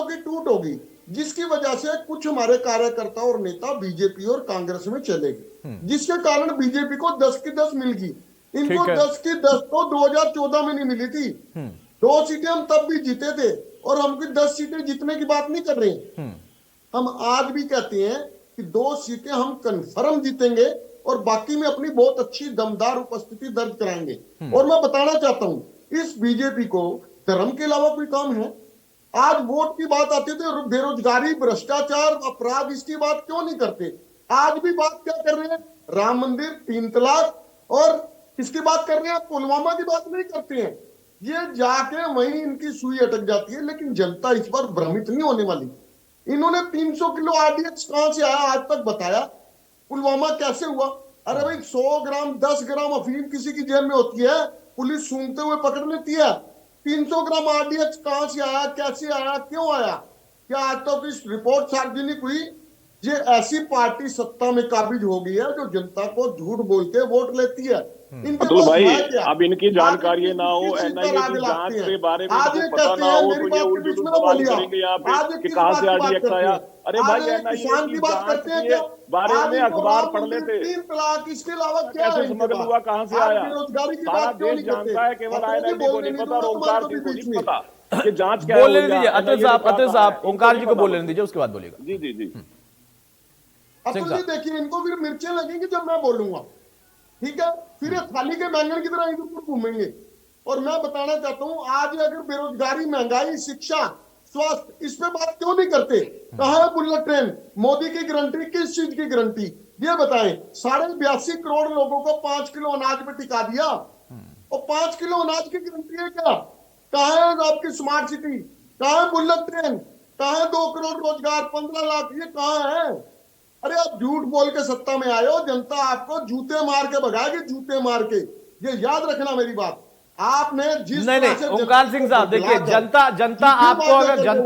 की टूट होगी, जिसकी वजह से कुछ हमारे कार्यकर्ता और नेता बीजेपी और कांग्रेस में चले गए, जिसके कारण बीजेपी को 10 की 10 मिल गई। इनको 10 की 10 तो 2014 में नहीं मिली थी। 2 सीटें हम तब भी जीते थे और हमको 10 सीटें जीतने की बात नहीं कर रहे हैं। हम आज भी कहते हैं कि 2 सीटें हम कंफर्म जीतेंगे और बाकी में अपनी बहुत अच्छी दमदार उपस्थिति दर्ज कराएंगे। और मैं बताना चाहता हूं, इस बीजेपी को धर्म के अलावा कोई काम है? आज वोट की बात आती है, बेरोजगारी, भ्रष्टाचार, अपराध, इसकी बात क्यों नहीं करते? आज भी बात क्या कर रहे हैं? राम मंदिर, 3 तलाक, और इसकी बात कर रहे हैं, पुलवामा की बात नहीं करते हैं। ये जाके वहीं इनकी सुई अटक जाती है। लेकिन जनता इस बार भ्रमित नहीं होने वाली। इन्होंने 300 किलो आरडीएक्स कहां से आया आज तक बताया? पुलवामा कैसे हुआ? अरे भाई 100 ग्राम 10 ग्राम अफीम किसी की जेब में होती है, पुलिस सूंघते हुए पकड़ लेती है। 300 ग्राम आरडीएक्स कहां से आया, कैसे आया, क्यों आया? क्या आज तक इस रिपोर्ट सार्वजनिक हुई? ये ऐसी पार्टी सत्ता में काबिज हो गई है जो जनता को झूठ बोल के वोट लेती है। अतुल भाई, अब इनकी जानकारी ना हो, एनआईए की जांच के बारे में पता ना हो, तो ये उल्टी सवाल करेंगे यहाँ पे कि कहां से आरडीएक्स आया। अरे भाई, एनआईए की जांच के बारे में अखबार पढ़ लेते, 3 तलाक, इसके अलावा क्या कैसे स्मगल हुआ, कहां से आया, सारा देश जानता है, केवल एनआईए को नहीं पता और ओंकार सिंह को नहीं पता कि जांच क्या है। बोल लेने दीजिए अतुल साहब, ओंकार जी को बोल लेने दीजिए, उसके बाद बोलेगा। जी जी जी। अतुल जी देखिए, इनको फिर मिर्चें लगेंगी जब मैं बोलूंगा, ठीक है? फिर ये थाली के बैंगन की तरह इधर उधर घूमेंगे। और मैं बताना चाहता हूं, आज अगर बेरोजगारी, महंगाई, शिक्षा, स्वास्थ्य, इस पे बात क्यों नहीं करते? कहां है बुलेट ट्रेन? मोदी की गारंटी, किस चीज की गारंटी? ये बताएं। 82.5 करोड़ लोगों को 5 किलो अनाज पे टिका दिया, और 5 किलो अनाज की गारंटी है क्या? कहां है आपकी स्मार्ट सिटी? कहां है बुलेट ट्रेन? कहां है 2 करोड़ रोजगार, 15 लाख? ये कहां है? अरे आप झूठ बोल के सत्ता में आए हो, जनता आपको जूते मार के भगाएगी, जूते मार के। ये याद रखना मेरी बात। आपने जिस नहीं ओंकार सिंह साहब, देखिए जनता आपको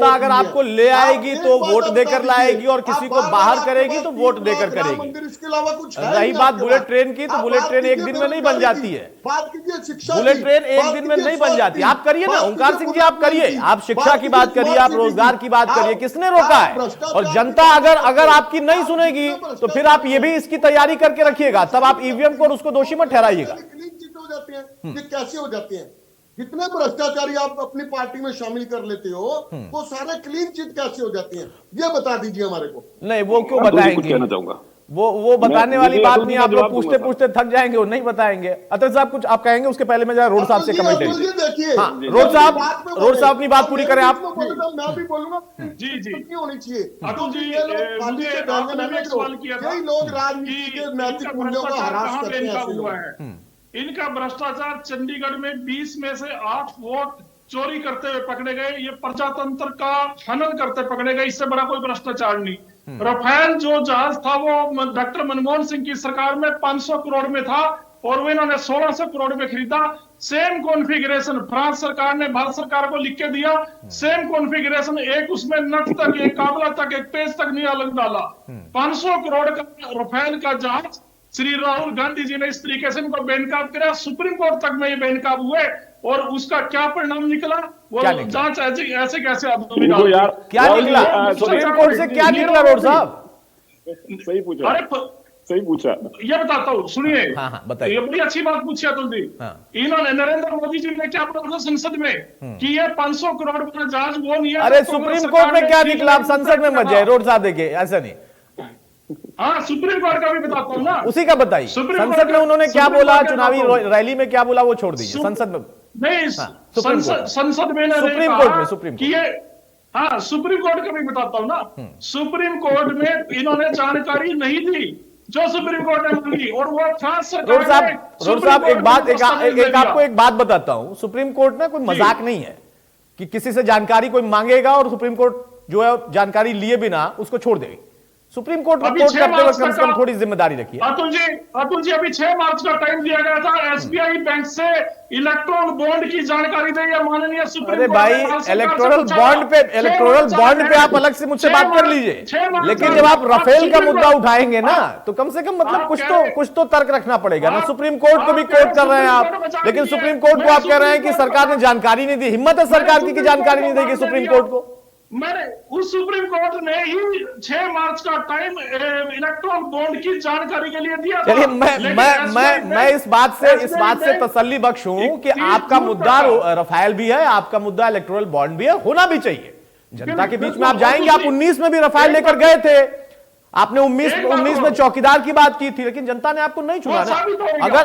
अगर आपको ले आएगी तो वोट देकर लाएगी, और किसी को बाहर करेगी तो वोट देकर करेगी। इसके अलावा कुछ रही बात बुलेट ट्रेन की, तो बुलेट ट्रेन एक दिन में नहीं बन जाती है। बात कीजिए शिक्षा, बुलेट ट्रेन एक दिन में नहीं बन जाती। आप करिए ना ओंकार सिंह जी, आप करिए, आप शिक्षा की बात करिए, आप रोजगार की बात करिए, किसने रोका है? और जनता अगर आपकी नहीं सुनेगी तो फिर आप ये भी इसकी तैयारी करके रखिएगा, तब आप ईवीएम को और उसको दोषी मत ठहराइएगा। हो जाते हैं ये कैसे हो जाते हैं? जितने भ्रष्टाचारी आप अपनी पार्टी में शामिल कर लेते हो, वो सारे क्लीन चिट कैसे हो जाते हैं? ये बता दीजिए हमारे को। नहीं, वो क्यों बताएंगे? कहना चाहूंगा वो बताने वाली बात नहीं। आप लोग पूछते पूछते थक जाएंगे, वो नहीं बताएंगे। अतुल साहब कुछ आप कहेंगे, उसके पहले मैं जरा रोड साहब से कमेंट देखिए। हाँ, रोड साहब अपनी बात पूरी करें आप। मैं भी बोलूंगा जी जी, नहीं होनी चाहिए। अतुल जी, यही लोग राजनीति के नैतिक मूल्यों का ह्रास करते हैं। इनका भ्रष्टाचार चंडीगढ़ में 20 में से 8 वोट चोरी करते हुए पकड़े गए। ये प्रजातंत्र का हनन करते पकड़े गए। इससे बड़ा कोई भ्रष्टाचार नहीं। राफेल जो जहाज था वो डॉक्टर मनमोहन सिंह की सरकार में 500 करोड़ में था, और वो इन्होंने 1600 करोड़ में खरीदा। सेम कॉन्फ़िगरेशन फ्रांस सरकार ने भारत सरकार को लिख के दिया। सेम कॉन्फ़िगरेशन, एक उसमें नट तक, एक काबला तक, एक पेज तक नहीं अलग डाला। 500 करोड़ का राफेल का जहाज श्री राहुल गांधी जी ने इस तरीके से इनको बेनकाब किया। सुप्रीम कोर्ट तक में ये बेनकाब हुए, और उसका क्या परिणाम निकला? वो जांच ऐसे कैसे अधूरी यार? क्या निकला सुप्रीम कोर्ट से? क्या निकला रोड साहब? सही पूछा। अरे सही पूछा। ये बताता हूँ, सुनिए। हाँ, बताइए। ये बड़ी अच्छी बात पूछी अतुल जी। इन्होंने नरेंद्र मोदी जी ने क्या बोला था संसद में कि ये 500 करोड़ का जहाज वो नहीं है। अरे सुप्रीम कोर्ट में क्या निकला? आप संसद में मत जाए रोड साहब, देखिए ऐसा नहीं। हाँ, सुप्रीम कोर्ट का भी बताता हूँ ना। उसी का बताइए। संसद में उन्होंने क्या बोला, चुनावी रैली में क्या बोला, वो छोड़ दीजिए। संसद में नहीं, संसद में सुप्रीम कोर्ट कि ये, हाँ सुप्रीम कोर्ट का भी बताता हूँ ना। सुप्रीम कोर्ट में इन्होंने जानकारी नहीं दी जो सुप्रीम कोर्ट ने मांगी, और वो फ्रांस सरकार। रोड साहब आपको एक बात बताता हूं, सुप्रीम कोर्ट में कोई मजाक नहीं है कि किसी से जानकारी कोई मांगेगा और सुप्रीम कोर्ट जो है जानकारी लिए बिना उसको छोड़ देगी। सुप्रीम कोर्ट में कोर्ट करते वक्त कम से कम थोड़ी जिम्मेदारी रखिए। अतुल जी अभी 6 मार्च का टाइम दिया गया था एसबीआई बैंक से इलेक्ट्रॉन बॉन्ड की जानकारी दें, माननीय सुप्रीम कोर्ट। अरे भाई, इलेक्टोरल बॉन्ड पे आप अलग से मुझसे बात कर लीजिए, लेकिन जब आप राफेल का मुद्दा उठाएंगे ना, तो कम से कम मतलब कुछ तो तर्क रखना पड़ेगा ना। सुप्रीम कोर्ट को भी कोर्ट कर रहे हैं आप, लेकिन सुप्रीम कोर्ट को आप कह रहे हैं कि सरकार ने जानकारी नहीं दी। हिम्मत है सरकार की जानकारी नहीं देगी सुप्रीम कोर्ट को? मैंने उस सुप्रीम कोर्ट ने ही 6 मार्च का टाइम इलेक्ट्रॉन बॉन्ड की जानकारी के लिए दिया था। चलिए, मैं इस बात से तसल्ली बख्श हूं कि आपका मुद्दा राफेल भी है, आपका मुद्दा इलेक्टोरल बॉन्ड भी है, होना भी चाहिए। जनता के बीच में आप जाएंगे। आप 19 में भी राफेल लेकर गए थे, आपने 19 में चौकीदार की बात की थी, लेकिन जनता ने आपको नहीं चुना ना।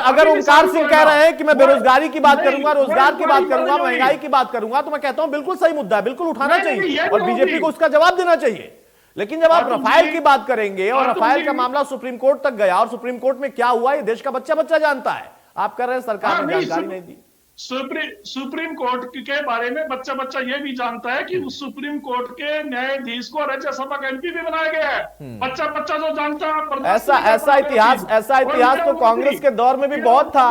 अगर ओंकार सिंह कह रहे हैं कि मैं बेरोजगारी की बात करूंगा, रोजगार की बात करूंगा, महंगाई की बात करूंगा, तो मैं कहता हूं बिल्कुल सही मुद्दा है, बिल्कुल उठाना चाहिए और बीजेपी को उसका जवाब देना चाहिए। लेकिन जब आप राफेल की बात करेंगे और राफेल का मामला सुप्रीम कोर्ट तक गया, और सुप्रीम कोर्ट में क्या हुआ ये देश का बच्चा जानता है, आप कह रहे हैं सरकार ने जानकारी नहीं दी। सुप्रीम कोर्ट के बारे में बच्चा ये भी जानता है कि उस सुप्रीम कोर्ट के न्यायाधीश को राज्यसभा का एमपी भी बनाया गया है। बच्चा जो जानता है। ऐसा इतिहास तो कांग्रेस के दौर में भी बहुत था।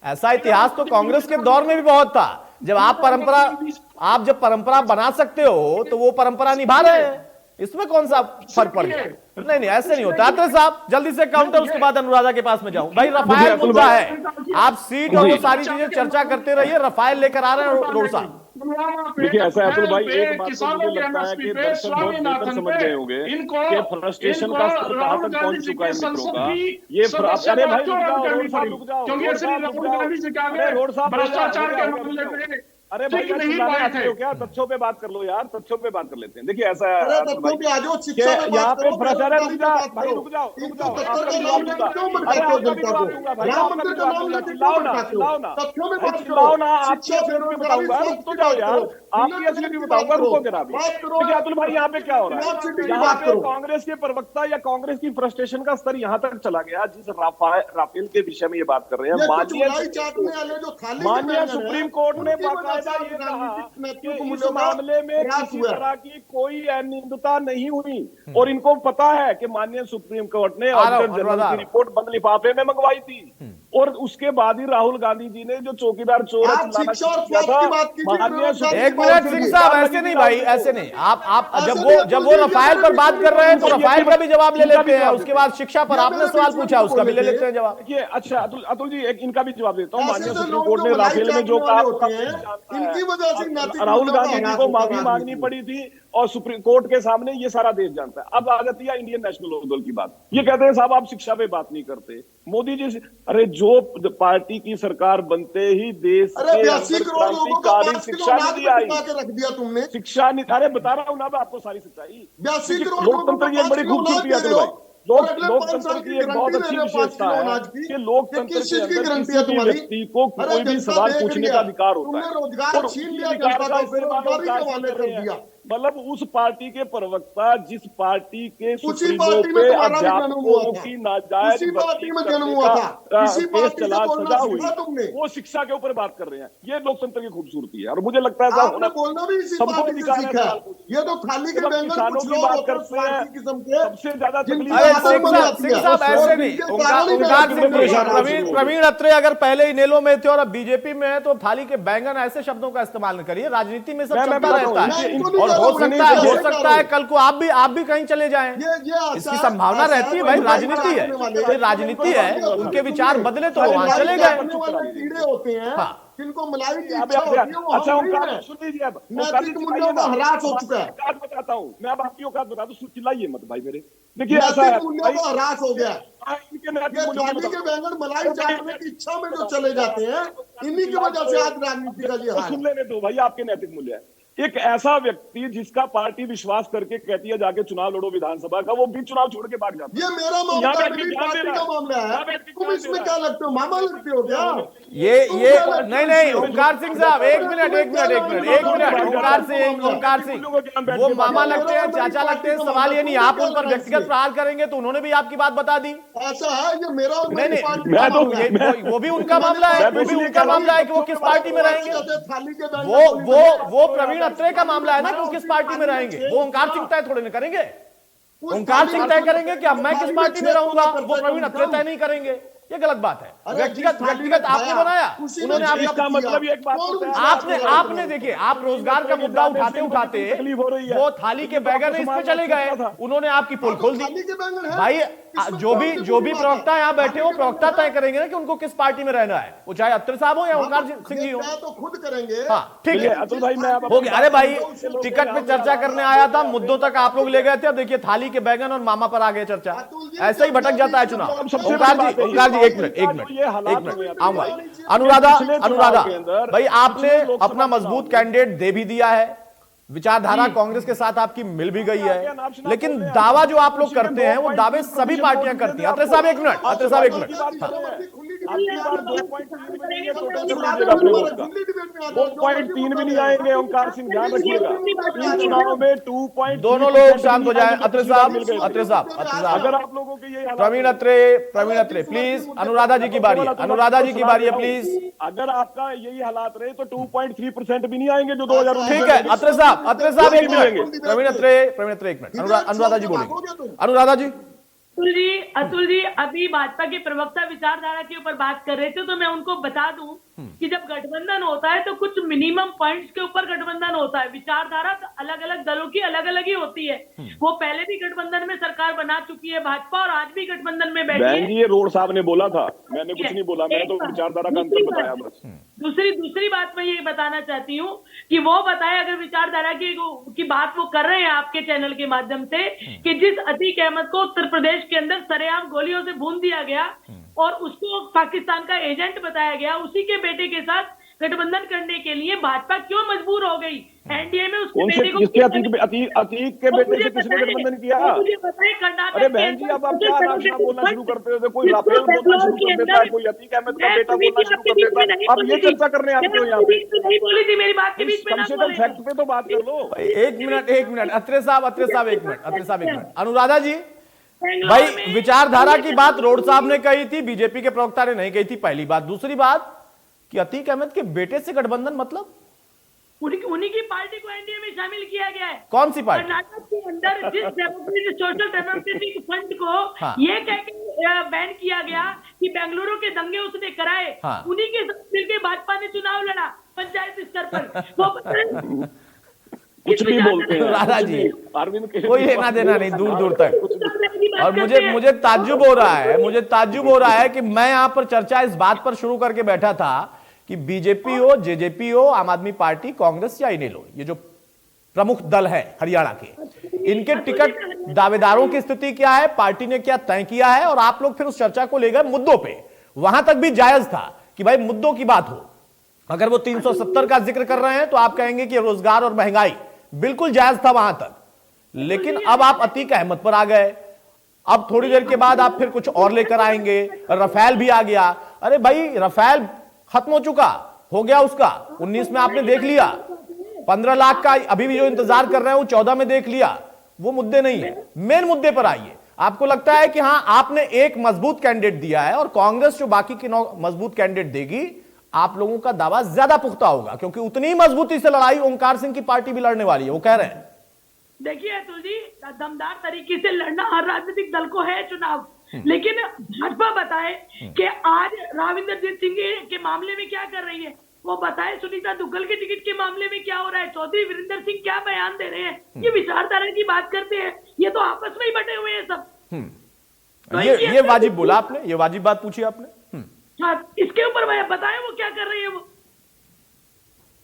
ऐसा इतिहास तो कांग्रेस के दौर में भी बहुत था। जब आप जब परंपरा बना सकते हो तो वो परंपरा निभा रहे हैं, इसमें कौन सा फर्क पड़ गया? नहीं, ऐसे नहीं होता। अत्रे साहब जल्दी से काउंटर, उसके बाद अनुराधा के पास में जाऊं। भाई रफाल मुद्दा है, आप सीट और वो सारी चीजें चर्चा करते रहिए। रफाल लेकर आ रहे हैं रोड साहब। देखिए ऐसा है अतुल भाई, एक बात तो मुझे लगता है कि दर्शक बहुत बेहतर समझ गए होंगे कि फ्रस्ट्रेशन का स्तर कहां तक पहुंच चुका है मित्रों का। ये अरे भाई रुक जाओ, क्योंकि श्री राहुल गांधी जी का भ्रष्टाचार के मामले में अरे भाई क्या तथ्यों पे बात कर लो यार, तथ्यों पे बात कर लेते हैं। देखिए ऐसा है यहाँ पे अतुल भाई यहाँ पे क्या हो रहा है, यहाँ पे कांग्रेस के प्रवक्ता या कांग्रेस की फ्रस्ट्रेशन का स्तर यहाँ तक चला गया जिस राफेल के विषय में ये बात कर रहे हैं। माननीय सुप्रीम कोर्ट ने ये कहा कि इस मामले में किसी तरह की कोई अनियमितता नहीं हुई और इनको पता है कि माननीय सुप्रीम कोर्ट ने ऑडिटर जनरल की रिपोर्ट बंद लिफाफे में मंगवाई थी और उसके बाद ही राहुल गांधी जी ने जो चौकीदार चोर किया था। एक मिनट सिंह साहब, ऐसे नहीं भाई, ऐसे नहीं। आप जब वो रफाल पर बात कर रहे हैं तो रफाल का भी जवाब ले लेते हैं, उसके बाद शिक्षा पर आपने सवाल पूछा उसका भी ले लेते हैं जवाब। देखिए अच्छा अतुल जी, एक इनका भी जवाब देता हूँ। माननीय सुप्रीम कोर्ट ने राफेल में जो कहा, राहुल गांधी जी को माफी मांगनी पड़ी थी और सुप्रीम कोर्ट के सामने ये सारा देश जानता है। अब आ जाती है इंडियन नेशनल लोकदल की बात। ये कहते हैं साहब आप शिक्षा पे बात नहीं करते। मोदी जी, अरे जो पार्टी की सरकार बनते ही देश के क्रांतिकारी शिक्षा नीति आई, शिक्षा नीति, अरे बता रहा हूँ ना मैं आपको सारी सच्चाई। लोकतंत्र की एक बड़ी खूबसूरती है भाई, लोकतंत्र की एक बहुत अच्छी विशेषता है कि लोकतंत्र के अंदर किसी भी व्यक्ति को कोई भी सवाल पूछने का अधिकार होता है और उसी अधिकार का इस्तेमाल मतलब उस पार्टी के प्रवक्ता जिस पार्टी के सुप्रीमो पे अध्यापकों की नाजायज केस चला सजा हुई, वो शिक्षा के ऊपर बात कर रहे हैं। ये लोकतंत्र की खूबसूरती है और मुझे लगता है सबको अधिकार है। ये तो खाली के किसानों की बात करते हैं, सबसे ज्यादा प्रवीण अत्रे अगर पहले इनेलो में थे और अब बीजेपी में है तो थाली के बैंगन ऐसे शब्दों का इस्तेमाल न करिए। राजनीति में सब चलता रहता है और हो सकता है कल को आप भी कहीं चले जाएं, इसकी संभावना रहती है। भाई राजनीति है, राजनीति है, उनके विचार बदले तो वहां चले गए। कीड़े होते हैं जिनको मलाई की अच्छा सुन लीजिए, अब नैतिक मूल्यों का ह्रास हो चुका है। औकात बताता हूँ मैं, अब आपकी औकात बता दूं, चिल्लाइए मत भाई मेरे। देखिए नैतिक मूल्यों का ह्रास हो गया। इनके खाली के बैंगन मलाई चाटने की इच्छा में जो चले जाते हैं, इन्हीं की वजह से आज राजनीति का ये हाल। सुन लेने दो भाई, आपके नैतिक मूल्य है। एक ऐसा व्यक्ति जिसका पार्टी विश्वास करके कहती है जाके चुनाव लड़ो विधानसभा का, वो भी चुनाव छोड़ के भाग जाता है। ये मेरा मामला है, मेरी पार्टी का मामला है। तुम इसमें क्या लगते हो, मामा लगते हो क्या? ये नहीं ओंकार सिंह साहब, एक मिनट ओंकार सिंह, वो मामा लगते हैं, चाचा लगते हैं, सवाल ये नहीं। आप उन पर व्यक्तिगत प्रहार करेंगे तो उन्होंने भी आपकी बात बता दी। ऐसा है, ये मेरा वो भी उनका मामला है, कि वो किस पार्टी में रहेंगे। वो प्रवीण अत्रे का मामला है ना कि वो किस पार्टी में रहेंगे। वो ओंकार सिंह तय थोड़े न करेंगे। ओंकार सिंह तय करेंगे कि अब मैं किस पार्टी में रहूंगा, वो प्रवीण अत्रे तय नहीं करेंगे। ये गलत बात है। व्यक्तिगत आपने बनाया, उन्होंने आपका मतलब एक बात आपने देखिए, आप रोजगार का मुद्दा उठाते वो थाली के बैगन इस पे चले गए, उन्होंने आपकी पोल खोल दी। भाई जो भी प्रवक्ता यहाँ बैठे हो, प्रवक्ता तय करेंगे ना कि उनको किस पार्टी में रहना है, वो चाहे अत्रे साहब हो या ओंकार सिंह जी हो, तो खुद करेंगे। हाँ ठीक है अतुल भाई, मैं हो गया। अरे भाई टिकट पे चर्चा करने आया था, मुद्दों तक आप लोग ले गए थे। अब देखिए थाली के बैगन और मामा पर आ गए चर्चा। ऐसे ही भटक जाता है चुनाव। ओंकार जी एक मिनट आऊंगा। अनुराधा भाई, आपने अपना मजबूत कैंडिडेट दे भी दिया है, विचारधारा कांग्रेस के साथ आपकी मिल भी गई है, लेकिन दावा जो आप लोग करते हैं वो दावे सभी पार्टियां करती हैं। अत्रे साहब एक मिनट अगली बार 2.3 भी नहीं है, टोटल कर लीजिएगा अपने वोट का। 2.3 भी नहीं आएंगे ओंकार सिंह, ध्यान रखिएगा। इन चुनाव में 2. दोनों लोग शांत हो जाएं। अत्रे साहब, अत्रे साहब, अगर आप लोगों के ये प्रवीण अत्रे प्लीज। अनुराधा जी की बारी है, अनुराधा जी की बारी है प्लीज। अगर आपका यही हालात रहे तो 2.3% भी नहीं आएंगे जो 2019 ठीक है अत्रे साहब एक मिनट। प्रवीण अत्रे एक मिनट। अनुराधा जी बोलेंगे। अनुराधा जी। अतुल जी अभी भाजपा के प्रवक्ता विचारधारा के ऊपर बात कर रहे थे, तो मैं उनको बता दूं कि जब गठबंधन होता है तो कुछ मिनिमम पॉइंट्स के ऊपर गठबंधन होता है। विचारधारा तो अलग अलग दलों की अलग अलग ही होती है। वो पहले भी गठबंधन में सरकार बना चुकी है भाजपा, और आज भी गठबंधन में बैठी है। ये रोड साहब ने बोला था, मैंने कुछ नहीं बोला, मैंने तो विचारधारा का अंतर बताया बस। दूसरी बात मैं ये बताना चाहती हूँ कि वो बताए अगर विचारधारा की बात वो कर रहे हैं आपके चैनल के माध्यम से, कि जिस अतीक अहमद को उत्तर प्रदेश के अंदर सरेआम गोलियों से भून दिया गया और उसको पाकिस्तान का एजेंट बताया गया, उसी के बेटे के साथ गठबंधन करने के लिए भाजपा क्यों मजबूर हो गई? एनडीए में उसके बेटे को अतीक के बेटे से किसने गठबंधन किया? मुझे बताए कर्नाटक। अरे बहन जी, अब आप क्या भाषा बोलना शुरू करते हो? कोई राफेल बोलना शुरू कर देता है, कोई अतीक अहमद का बेटा बोलना शुरू कर देता है। अब ये चर्चा करने आते हो यहाँ पे? नहीं बोली थी, मेरी बात के बीच में कम से कम फैक्ट पे तो बात कर लो। एक मिनट अत्रे साहब एक मिनट। अनुराधा जी भाई, विचारधारा की बात रोड साहब ने कही थी, बीजेपी के प्रवक्ता ने नहीं कही थी, पहली बात। दूसरी बात कि अतीक अहमद के बेटे से गठबंधन, मतलब उन्हीं की पार्टी को एनडीए में शामिल किया गया है। कौन सी पार्टी? कर्नाटक के अंदर जिस सोशल डेमोक्रेटिक फंड को ये कह के बैन किया गया कि बेंगलुरु के दंगे उसने कराए, उन्हीं के साथ मिलकर भाजपा ने चुनाव लड़ा पंचायत स्तर पर। वो कुछ भी बोलते हैं राधा जी, अरविंद कोई लेना देना नहीं दूर तक। और मुझे ताज्जुब हो रहा है कि मैं यहां पर चर्चा इस बात पर शुरू करके बैठा था कि बीजेपी हो, जेजेपी हो, आम आदमी पार्टी, कांग्रेस या इनेलो, ये जो प्रमुख दल है हरियाणा के, इनके टिकट दावेदारों की स्थिति क्या है, पार्टी ने क्या तय किया है, और आप लोग फिर उस चर्चा को ले गए मुद्दों पे। वहां तक भी जायज था कि भाई मुद्दों की बात हो। अगर वो 370 का जिक्र कर रहे हैं तो आप कहेंगे कि रोजगार और महंगाई, बिल्कुल जायज था वहां तक। लेकिन अब आप अतीक अहमद पर आ गए, अब थोड़ी देर के बाद आप फिर कुछ और लेकर आएंगे, रफेल भी आ गया। अरे भाई, रफेल खत्म हो चुका, हो गया उसका, 19 में आपने देख लिया। 15 लाख का अभी भी जो इंतजार कर रहे हैं वो 14 में देख लिया। वो मुद्दे नहीं है, मेन मुद्दे पर आइए। आपको लगता है कि हां आपने एक मजबूत कैंडिडेट दिया है और कांग्रेस जो बाकी की 9 मजबूत कैंडिडेट देगी, आप लोगों का दावा ज्यादा पुख्ता होगा, क्योंकि उतनी मजबूती से लड़ाई ओंकार सिंह की पार्टी भी लड़ने वाली है, वो कह रहे हैं। देखिए अतुल जी, दमदार तरीके से लड़ना हर राजनीतिक दल को है चुनाव, लेकिन भाजपा बताए कि आज राविंदरजीत सिंह के मामले में क्या कर रही है, वो बताए सुनीता दुग्गल के टिकट के मामले में क्या हो रहा है, चौधरी वीरेंद्र सिंह क्या बयान दे रहे हैं, ये विचारधारा की बात करते हैं, ये तो आपस में ही बटे हुए हैं सब। ये वाजिब बोला आपने, ये वाजिब बात पूछी आपने। हाँ, इसके ऊपर बताएं वो क्या कर रही है। वो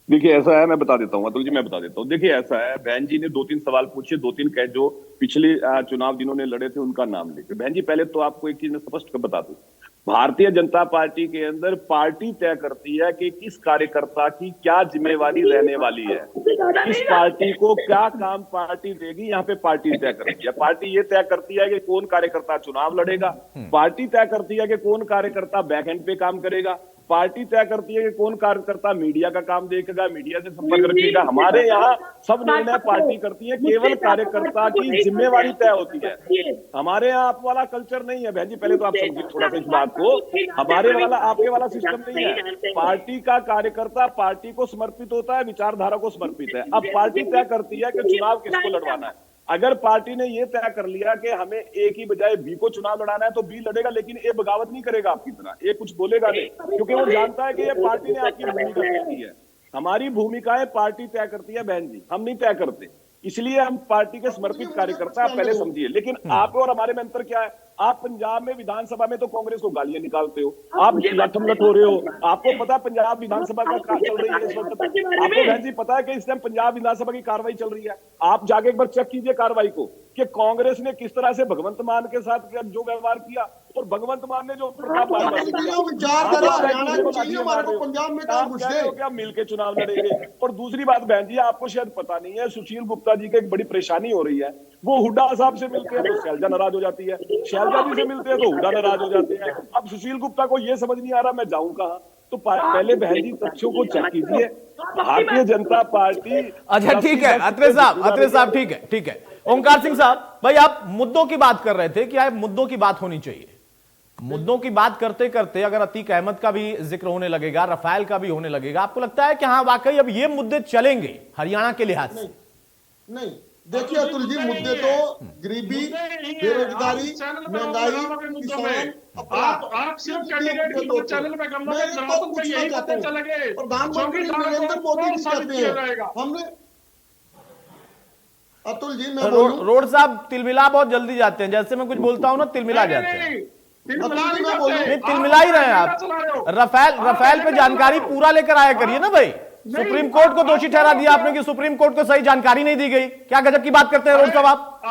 देखिए ऐसा है, मैं बता देता हूँ अतुल जी, मैं बता देता हूँ। देखिए ऐसा है, बहन जी ने 2-3 सवाल पूछे, 2-3 कह जो पिछले चुनाव जिन्होंने लड़े थे उनका नाम लेके। बहन जी पहले तो आपको एक चीज मैं स्पष्ट कर बता दूं, भारतीय जनता पार्टी के अंदर पार्टी तय करती है कि किस कार्यकर्ता की क्या जिम्मेवारी रहने वाली है, किस पार्टी को क्या काम पार्टी देगी, यहाँ पे पार्टी तय करती है। पार्टी ये तय करती है कि कौन कार्यकर्ता चुनाव लड़ेगा, पार्टी तय करती है कि कौन कार्यकर्ता बैकएंड पे काम करेगा, पार्टी तय करती है कि कौन कार्यकर्ता मीडिया का काम देखेगा, मीडिया से संपर्क रखेगा। हमारे यहाँ सब निर्णय पार्टी करती है, केवल कार्यकर्ता की जिम्मेवारी तय होती है। हमारे यहाँ आप वाला कल्चर नहीं है। बहन जी पहले तो आप समझिए थोड़ा सा इस बात को, हमारे वाला आपके वाला सिस्टम नहीं है। पार्टी का कार्यकर्ता पार्टी को समर्पित होता है, विचारधारा को समर्पित है। अब पार्टी तय करती है कि चुनाव किसको लड़वाना है। अगर पार्टी ने यह तय कर लिया कि हमें ए की बजाय बी को चुनाव लड़ाना है तो बी लड़ेगा, लेकिन ए बगावत नहीं करेगा आपकी तरह, ए कुछ बोलेगा नहीं, क्योंकि वो जानता है कि ये पार्टी ने आपकी भूमिका तय की है। हमारी भूमिकाएं पार्टी तय करती है बहन जी, हम नहीं तय करते, इसलिए हम पार्टी के समर्पित कार्यकर्ता, आप पहले समझिए। लेकिन आप और हमारे में अंतर क्या है, आप पंजाब में विधानसभा में तो कांग्रेस को गालियां निकालते हो, आप लठमलठ हो रहे हो। आपको पता है पंजाब विधानसभा का चल रही है इस वक्त, आपको बहन जी पता है कि इस टाइम पंजाब विधानसभा की कार्रवाई चल रही है। आप जाके एक बार चेक कीजिए कार्रवाई को कि कांग्रेस ने किस तरह से भगवंत मान के साथ जो व्यवहार किया और भगवंत मान ने जो प्रताप विचारधारा हरियाणा की चाहिए हमारे को, पंजाब में कहाँ घुस गए? क्या मिलके चुनाव लड़ेंगे? और दूसरी बात बहन जी, आपको शायद पता नहीं है, सुशील गुप्ता जी की एक बड़ी परेशानी हो रही है। वो हुड्डा साहब से मिलते हैं तो शैलजा नाराज हो जाती है, शैलजा जी से मिलते हैं तो हुड्डा नाराज हो जाते हैं। अब सुशील गुप्ता को ये समझ नहीं आ रहा मैं जाऊं कहाँ। तो पहले बहन जी तथ्यों को चेक कीजिए। भारतीय जनता पार्टी। अच्छा ठीक है अत्रे साहब ठीक है। ओंकार सिंह साहब, भाई आप मुद्दों की बात कर रहे थे कि यार मुद्दों की बात होनी चाहिए। मुद्दों की बात करते करते अगर अतीक अहमद का भी जिक्र होने लगेगा, रफाल का भी होने लगेगा, आपको लगता है कि हाँ वाकई अब ये मुद्दे चलेंगे हरियाणा के लिहाज से? नहीं, देखिए अतुल जी, मुद्दे तो गरीबी, बेरोजगारी, महंगाई, किसान, आप सिर्फ कैंडिडेट की चैनल में कर लो, जनाब पे यही पता चलेंगे। प्रधानमंत्री नरेंद्र मोदी जी कहते हैं हमने। अतुल जी मैं रोड साहब तिलमिला बहुत जल्दी जाते हैं, जैसे मैं कुछ बोलता हूं ना तिलमिला जाते हैं। नहीं तिलमिला ही रहे हैं आप। रफाल पे जानकारी पूरा लेकर आया करिए ना भाई। सुप्रीम कोर्ट को दोषी ठहरा दिया आपने कि सुप्रीम कोर्ट को सही जानकारी नहीं दी गई। क्या गजब की बात करते हैं रोड साहब आप?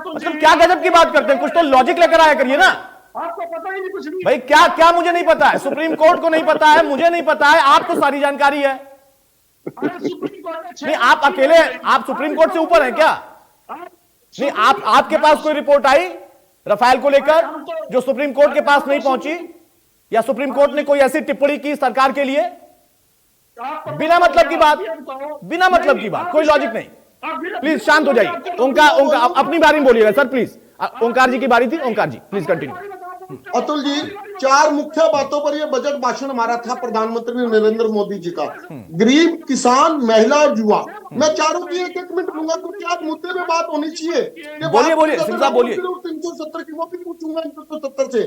मतलब क्या गजब की बात करते हैं? कुछ तो लॉजिक लेकर आया करिए ना। आपको पता ही नहीं कुछ भी। भाई क्या मुझे नहीं पता है? सुप्रीम कोर्ट को नहीं पता है, मुझे नहीं पता है, आपको सारी जानकारी है। नहीं आप अकेले, आप सुप्रीम कोर्ट से ऊपर हैं क्या? नहीं आपके पास कोई रिपोर्ट आई रफाल को लेकर जो सुप्रीम कोर्ट के पास नहीं पहुंची, या सुप्रीम कोर्ट ने कोई ऐसी टिप्पणी की सरकार के लिए? बिना मतलब की बात, कोई लॉजिक नहीं। प्लीज शांत हो जाइए। ओंकार अपनी बारी में बोलिएगा सर प्लीज। ओंकार जी की बारी थी, ओंकार जी प्लीज कंटिन्यू। अतुल जी, 4 मुख्य बातों पर यह बजट भाषण हमारा था प्रधानमंत्री नरेंद्र मोदी जी का। गरीब, किसान, महिला और युवा। मैं चारों की एक मिनट लूंगा क्योंकि आज मुद्दे में बात होनी चाहिए। बोलिए सिंह साहब बोलिए। 370 की वो भी पूछूंगा 370 से।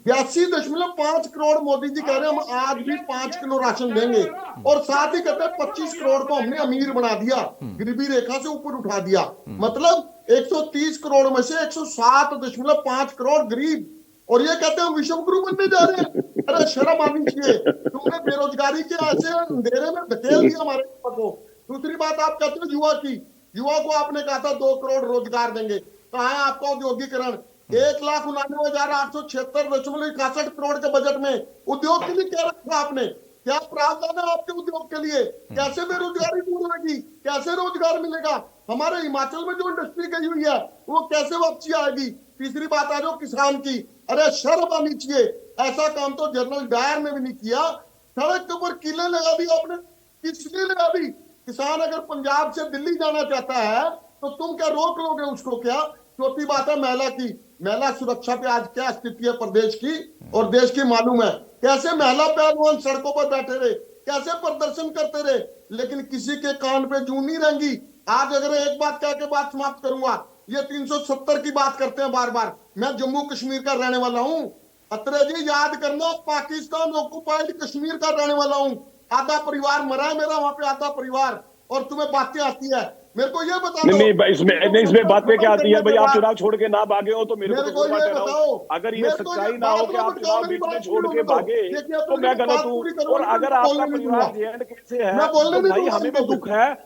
82.5 करोड़ मोदी जी कह रहे हैं हम आज भी 5 किलो राशन देंगे, और साथ ही कहते हैं 25 करोड़ को हमने अमीर बना दिया, गरीबी रेखा से ऊपर उठा दिया। मतलब 130 करोड़ में से 107.5 करोड़ गरीब, और ये कहते हैं हम विश्व गुरु बनने जा रहे हैं। अरे शर्म आनी चाहिए। तुमने बेरोजगारी के ऐसे अंधेरे में धकेल दिया हमारे को। दूसरी बात आप कहते हो युवा की, युवा को आपने कहा था 2 करोड़ रोजगार देंगे। कहाँ है आपका औद्योगिकरण? 1,99,876.61 करोड़ के बजट में उद्योग के लिए क्या रखा आपने? क्या प्रावधान है आपके उद्योग के लिए? कैसे बेरोजगारी दूर होगी? कैसे रोजगार मिलेगा? हमारे हिमाचल में जो इंडस्ट्री गई हुई है वो कैसे वापसी आएगी? तीसरी बात आ जाओ किसान की। अरे शर्म आनी चाहिए। ऐसा काम तो जनरल डायर ने भी नहीं किया। सड़क के ऊपर किले लगा दी आपने, किसने लगा दी? किसान अगर पंजाब से दिल्ली जाना चाहता है तो तुम क्या रोक लोगे उसको क्या? चौथी बात है महिला की। महिला सुरक्षा पे आज क्या स्थिति है प्रदेश की और देश की मालूम है। कैसे महिला पहलवान सड़कों पर बैठे रहे, कैसे प्रदर्शन करते रहे, लेकिन किसी के कान पे जूं नहीं रहेंगी। आज अगर एक बात कह के बात समाप्त करूंगा, ये 370 की बात करते हैं बार बार। मैं जम्मू कश्मीर का रहने वाला हूँ। अत्रे जी याद करना, पाकिस्तान ऑक्युपाइड कश्मीर का रहने वाला हूँ। आधा परिवार मरा है मेरा वहां पे, आधा परिवार, और तुम्हें बातें आती है। मेरे को ये बता दो। नहीं इसमें बात में क्या आती है भाई? आप चुनाव छोड़ के ना भागे हो तो मेरे को ये बताओ। अगर ये सच्चाई ना हो कि आप चुनाव बीच में छोड़ के भागे तो मैं गलत हूँ। और अगर आपका परिवार जेएंडके से है तो भाई हमें भी दुख है।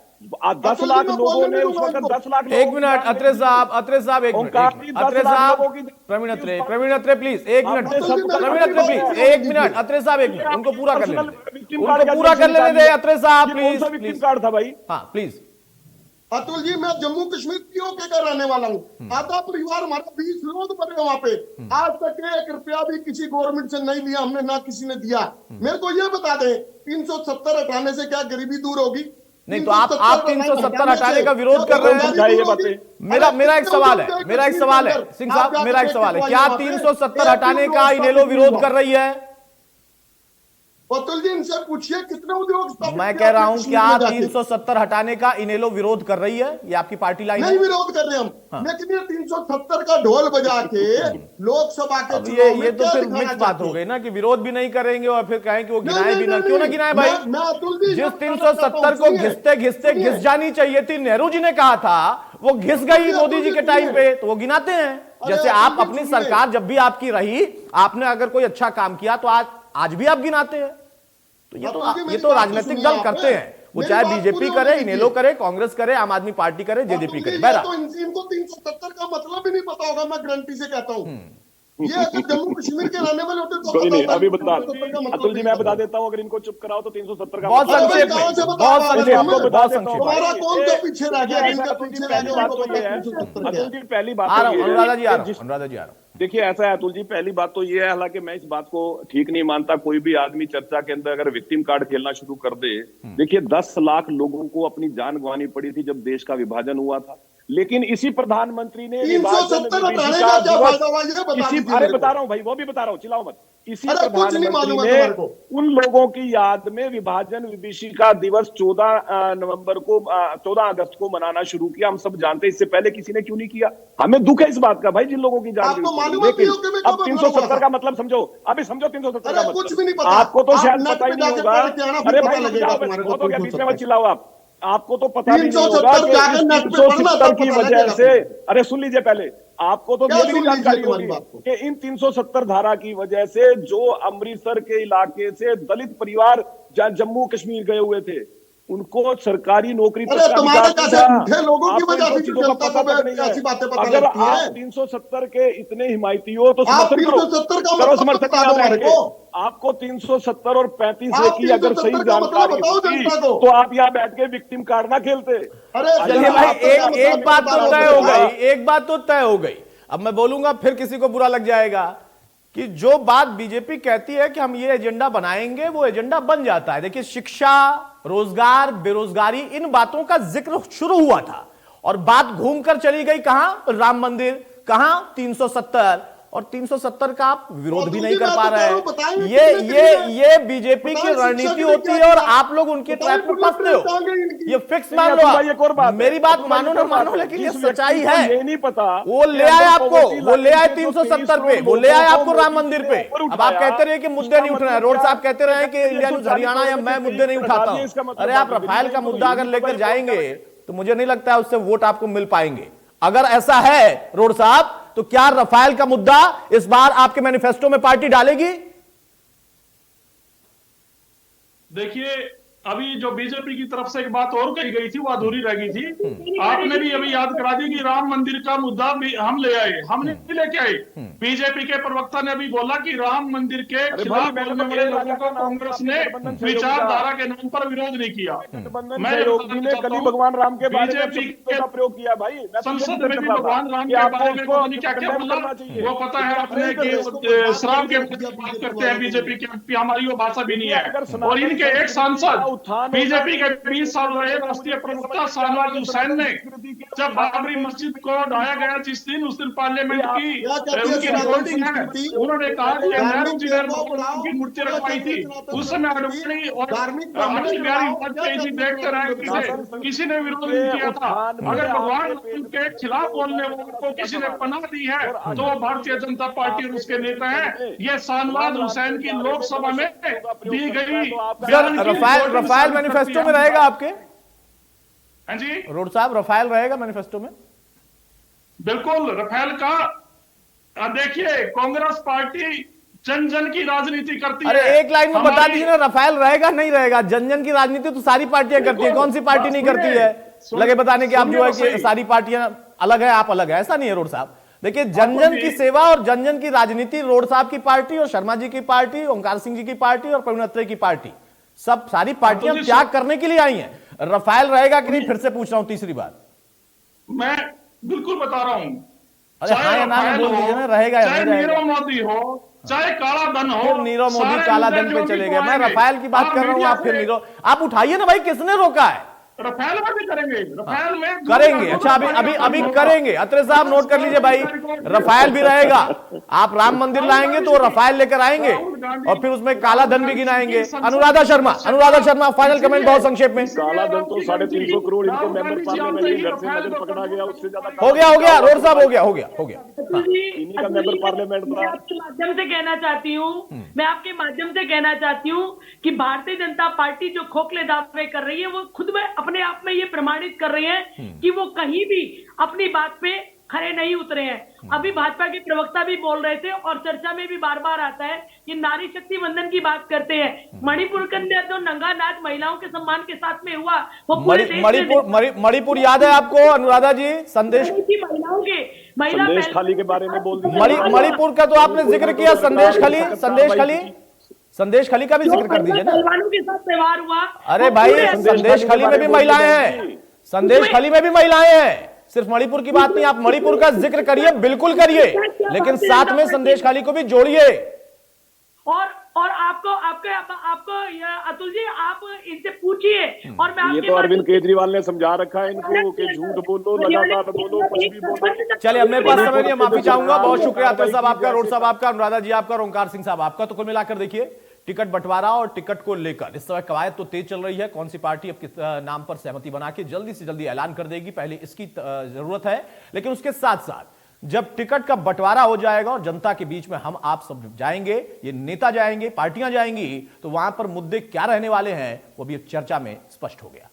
10 लाख लोगों ने उस वक्त 10 लाख। एक मिनट अत्रे साहब एक मिनट। अत्रे साहब, प्रवीण अत्रे प्लीज एक मिनट। प्रवीण अत्रे प्लीज एक मिनट। अत्रे साहब एक मिनट, उनको पूरा कर लेने दे अत्रे साहब प्लीज। कार्ड था भाई। हाँ प्लीज। अतुल जी, मैं जम्मू कश्मीर पीओके का रहने वाला हूँ। आधा परिवार हमारा 20 लोग बने वहां पे। आज तक 1 रुपया भी किसी गवर्नमेंट से नहीं लिया हमने, ना किसी ने दिया। मेरे को ये बता दें 370 हटाने से क्या गरीबी दूर होगी? नहीं तो आप 370 हटाने का विरोध कर रहे हैं। मेरा एक सवाल है सिंह साहब, मेरा एक सवाल है, क्या 370 हटाने का इनेलो विरोध कर रही है? अतुल जी इनसे पूछिए कितने उद्योग। मैं कह रहा हूं क्या 370 हटाने का इनेलो विरोध कर रही है? ये आपकी पार्टी लाइन नहीं विरोध कर रहे हम। हाँ। लेकिन ये 370 का ढोल बजा के लोकसभा के चुनाव ये तो फिर मिक्स बात हो गई ना कि विरोध भी नहीं करेंगे और फिर कहें कि वो गिनाए भी ना। क्यों ना गिनाए भाई? जिस 370 को घिसते घिस जानी चाहिए थी, नेहरू जी ने कहा था, वो घिस गई मोदी जी के टाइम पे, तो वो गिनाते हैं। जैसे आप अपनी सरकार जब भी आपकी रही, आपने अगर कोई अच्छा काम किया तो आज भी आप गिनाते हैं। तो ये तो राजनीतिक दल करते हैं, वो चाहे बीजेपी करे, इनेलो करे, कांग्रेस करे, आम आदमी पार्टी करे, जेजेपी करे। तो इनको 370 का मतलब भी नहीं पता होगा, मैं गारंटी से कहता हूँ। ये अगर जम्मू कश्मीर के रहने वाले होते तो कोई नहीं, पता अभी होता, बता 370 का मतलब अतुल जी, मैं नहीं बता पता। देता हूँ, अगर इनको चुप कराओ तो 370 का बहुत मतलब संक्षेप गाँव में, से बता बहुत रहा हूं, संक्षेप हमें में, बहुत संक्षेप में। तुम्हारा कौन सा पीछे रह गया देखिए, जिनके अतुल जी, पीछे रह पहली गए बात उनको तो ये पता है, 370 क्या अतुल है। जी पहली बात आ रहा तो हूं, ये अनुराधा जी आ है रहा कि हूं, अनुराधा जी आ रहा हूं। देखिए, ऐसा है अतुल जी, पहली बात तो ये है, हालांकि मैं इस बात को ठीक नहीं मानता, कोई भी आदमी चर्चा के अंदर अगर विक्टिम कार्ड खेलना शुरू कर दे। देखिए, 10 लाख लोगों को अपनी जान गंवानी पड़ी थी जब देश का विभाजन हुआ था, लेकिन इसी प्रधानमंत्री ने विभाजन 370 हटाने विभीषिका का क्या दिवस, फायदा हुआ ये बता इसी दीजिए अरे मेरे को। बता रहा हूं भाई, वो भी बता रहा हूं, चिल्लाओ मत। इसी अरे कुछ नहीं प्रधानमंत्री मालूम है ने तुम्हारे को। उन लोगों की याद में विभाजन विभीषिका दिवस 14 नवंबर को 14 अगस्त को मनाना शुरू किया। हम सब जानते हैं, इससे पहले किसी ने क्यों नहीं किया। हमें दुख है इस बात का भाई, जिन लोगों की जान आपको गई थी। मालूम है लेकिन POK में अब कब हमला हुआ 370 था? का मतलब समझो, अभी समझो 370 का अरे कुछ भी नहीं मतलब। पता। आपको तो आप शायद नेट पता ही पे नहीं जाके होगा। पढ़ के आना, फिर अरे पता भाई रुक लगेगा जाओ, तुम्हारे को बहुत हो गया, बीच में 370। मत चिल्लाओ आप। आपको तो पता भी नहीं 370 होगा कि जाकर इस नेट पे पढ़ना, 370 तब की पता वजह लगेगा से, तुम्हें। अरे सुन लीजिए पहले, आपको तो क्या ये भी सुन नहीं लीजिए जानकारी तुम्हारी होगी बात को? कि इन 370 धारा की वजह से जो अमृतसर के इलाके से दलित परिवार जम्मू कश्मीर गए हुए थे, उनको सरकारी नौकरी तक अरे का तुम्हारे अधिकार नहीं कैसे था। झूठे लोगों की आपको इन वजह सब से चीजों का जनता पता को तक नहीं ऐसी बातें है। पता अगर लगती आप है। 370 के इतने हिमायती हो तो आप समर्थन करो, 370 का करो मतलब समर्थन बता दो याद हमारे रखेंगे। को। आपको 370 और 35 आप की अगर सही 370 का मतलब जानकारी बताओ होती जनता को। तो आप यहाँ बैठ के विक्टिम कार्ड ना खेलते। अरे चलिए आप भाई, तो क्या मतलब एक बात तो बता तय दो हो भैया। गई, एक बात तो तय हो गई। अब मैं बोलूंगा फिर किसी को बुरा लग जाएगा कि जो बात बीजेपी कहती है कि हम ये एजेंडा बनाएंगे, वो एजेंडा बन जाता है। देखिए, शिक्षा, रोजगार, बेरोजगारी, इन बातों का जिक्र शुरू हुआ था और बात घूमकर चली गई कहां? राम मंदिर, कहां 370, और 370 का आप विरोध भी नहीं कर पा रहे हैं। ये बीजेपी की रणनीति होती है और आप लोग उनके ट्रैप में फंसते हो। ये फिक्स मान लो आप। मेरी बात मानो ना मानो, लेकिन ये सच्चाई है। ये नहीं पता, वो ले आए आपको, वो ले आए 370 पे, वो ले आए आपको राम मंदिर पे। अब आप कहते रहे कि मुद्दे नहीं उठ रहे हैं। रोड साहब कहते रहे कि इंडिया न्यूज हरियाणा या मैं मुद्दे नहीं उठाता हूं। अरे आप रफाल का मुद्दा अगर लेकर जाएंगे तो मुझे नहीं लगता है उससे वोट आपको मिल पाएंगे। अगर ऐसा है रोड साहब, तो क्या रफाल का मुद्दा इस बार आपके मैनिफेस्टो में पार्टी डालेगी? देखिए, अभी जो बीजेपी की तरफ से एक बात और कही गई थी वो अधूरी रह गई थी। आपने भी अभी याद करा दी कि राम मंदिर का मुद्दा भी हम ले आए, हम नहीं लेके आए। बीजेपी के प्रवक्ता ने अभी बोला कि राम मंदिर के खिलाफ बोलने वाले लोगों को कांग्रेस ने विचारधारा के नाम पर विरोध नहीं किया। मैं ने कल भगवान राम के बारे में बीजेपी का प्रयोग किया भाई। संसद में भी भगवान राम के बारे में पता नहीं क्या क्या बोला। वो पता है अपने कि शराब के बात करते हैं बीजेपी के एमपी, हमारी वो भाषा भी नहीं है। और इनके एक सांसद बीजेपी के 20 साल रहे राष्ट्रीय प्रवक्ता शाहनवाज हुसैन ने जब बाबरी मस्जिद को ढाया गया जिस दिन, उस दिन पार्लियामेंट की उनकी रिकॉर्डिंग है, उन्होंने कहा कि नेहरू जी ने उनकी मूर्ति रखवाई थी। उस समय अडवाणी और अटल बिहारी वाजपेयी जी देखते रहे, किसी ने विरोध नहीं किया था। अगर भगवान के खिलाफ बोलने वालों को किसी ने पनाह दी है तो वो भारतीय जनता पार्टी और उसके नेता हैं। ये शाहनवाज हुसैन की लोकसभा में दी गई रफाल मैनिफेस्टो में रहेगा आपके? हाँ जी रोड साहब, रफाल रहेगा मैनिफेस्टो में? बिल्कुल, रफाल का देखिए, कांग्रेस पार्टी जन जन की राजनीति करती है। अरे एक लाइन में बता दीजिए ना, रफाल रहेगा नहीं रहेगा? जन जन की राजनीति तो सारी पार्टियां करती है, कौन सी पार्टी नहीं करती है? लगे बताने की आप जो है कि सारी पार्टियां अलग है, आप अलग है, ऐसा नहीं है रोड साहब। देखिए, जन जन की सेवा और जन जन की राजनीति, रोड साहब की पार्टी और शर्मा जी की पार्टी, ओंकार सिंह जी की पार्टी और प्रवीण अत्रे की पार्टी, सब सारी पार्टियां त्याग करने के लिए आई हैं। रफाल रहेगा कि नहीं, फिर से पूछ रहा हूं तीसरी बार। मैं बिल्कुल बता रहा हूं, अरे हाँ या ना में बोल दीजिए ना, रहेगा या चाहे नहीं रहेगा? नीरव मोदी हो, चाहे काला धन हो, फिर नीरव मोदी काला धन पे चले गए। मैं रफाल की बात कर रहा हूं, आप फिर नीरव। आप उठाइए ना भाई, किसने रोका है? रफाल में भी करेंगे, रफाल में करेंगे। अच्छा, अभी करेंगे। अत्रे साहब नोट कर लीजिए भाई, रफाल भी रहेगा। आप राम मंदिर लाएंगे तो रफाल लेकर आएंगे और फिर उसमें काला धन भी गिनाएंगे। अनुराधा शर्मा, फाइनल कमेंट बहुत संक्षेप में। काला धन तो 350 करोड़ इनको मेंबर पार्लियामेंट घर से नजर पकड़ा गया, उससे ज्यादा हो गया रोड साहब, हो गया। इन्हीं का मेंबर पार्लियामेंट था। मैं आपके माध्यम से कहना चाहती हूँ, मैं आपके माध्यम से कहना चाहती हूँ कि भारतीय जनता पार्टी जो खोखले दावे कर रही है, वो खुद में अपने आप में ये प्रमाणित कर रही है कि वो कहीं भी अपनी बात पे खरे नहीं उतरे हैं। अभी भाजपा के प्रवक्ता भी बोल रहे थे और चर्चा में भी बार बार आता है कि नारी शक्ति वंदन की बात करते हैं। मणिपुर के अंदर जो नंगा नाच महिलाओं के सम्मान के साथ में हुआ वो पूरे देश में मणिपुर याद है आपको अनुराधा जी? संदेश महिलाओं के संदेश खाली के बारे में बोल मणिपुर का तो आपने जिक्र किया, संदेश खाली का भी जिक्र कर दीजिए ना। पहलवानों के साथ व्यवहार हुआ। अरे भाई संदेश खाली में भी महिलाएं हैं, संदेश खाली में भी महिलाएं हैं, सिर्फ मणिपुर की बात नहीं। आप मणिपुर का जिक्र करिए, बिल्कुल करिए, लेकिन साथ में संदेश खाली को भी जोड़िए। और आपको अतुल जी आप इनसे पूछिए। और मैं ये तो अरविंद केजरीवाल ने समझा रखा है इनको कि झूठ बोलो, लगातार बोलो, कुछ भी बोलो। चलिए, अब मेरे पास समय नहीं, माफी चाहूंगा। बहुत शुक्रिया अतुल साहब आपका, रोड साहब आपका, अनुराधा जी आपका, ओंकार सिंह साहब आपका। तो कुल मिलाकर देखिए, टिकट बंटवारा और टिकट को लेकर इस समय कवायद तो तेज चल रही है। कौन सी पार्टी अब किस नाम पर सहमति बना के जल्दी से जल्दी ऐलान कर देगी, पहले इसकी जरूरत है। लेकिन उसके साथ साथ जब टिकट का बंटवारा हो जाएगा और जनता के बीच में हम आप सब जाएंगे, ये नेता जाएंगे, पार्टियां जाएंगी, तो वहां पर मुद्दे क्या रहने वाले हैं वो भी चर्चा में स्पष्ट हो गया।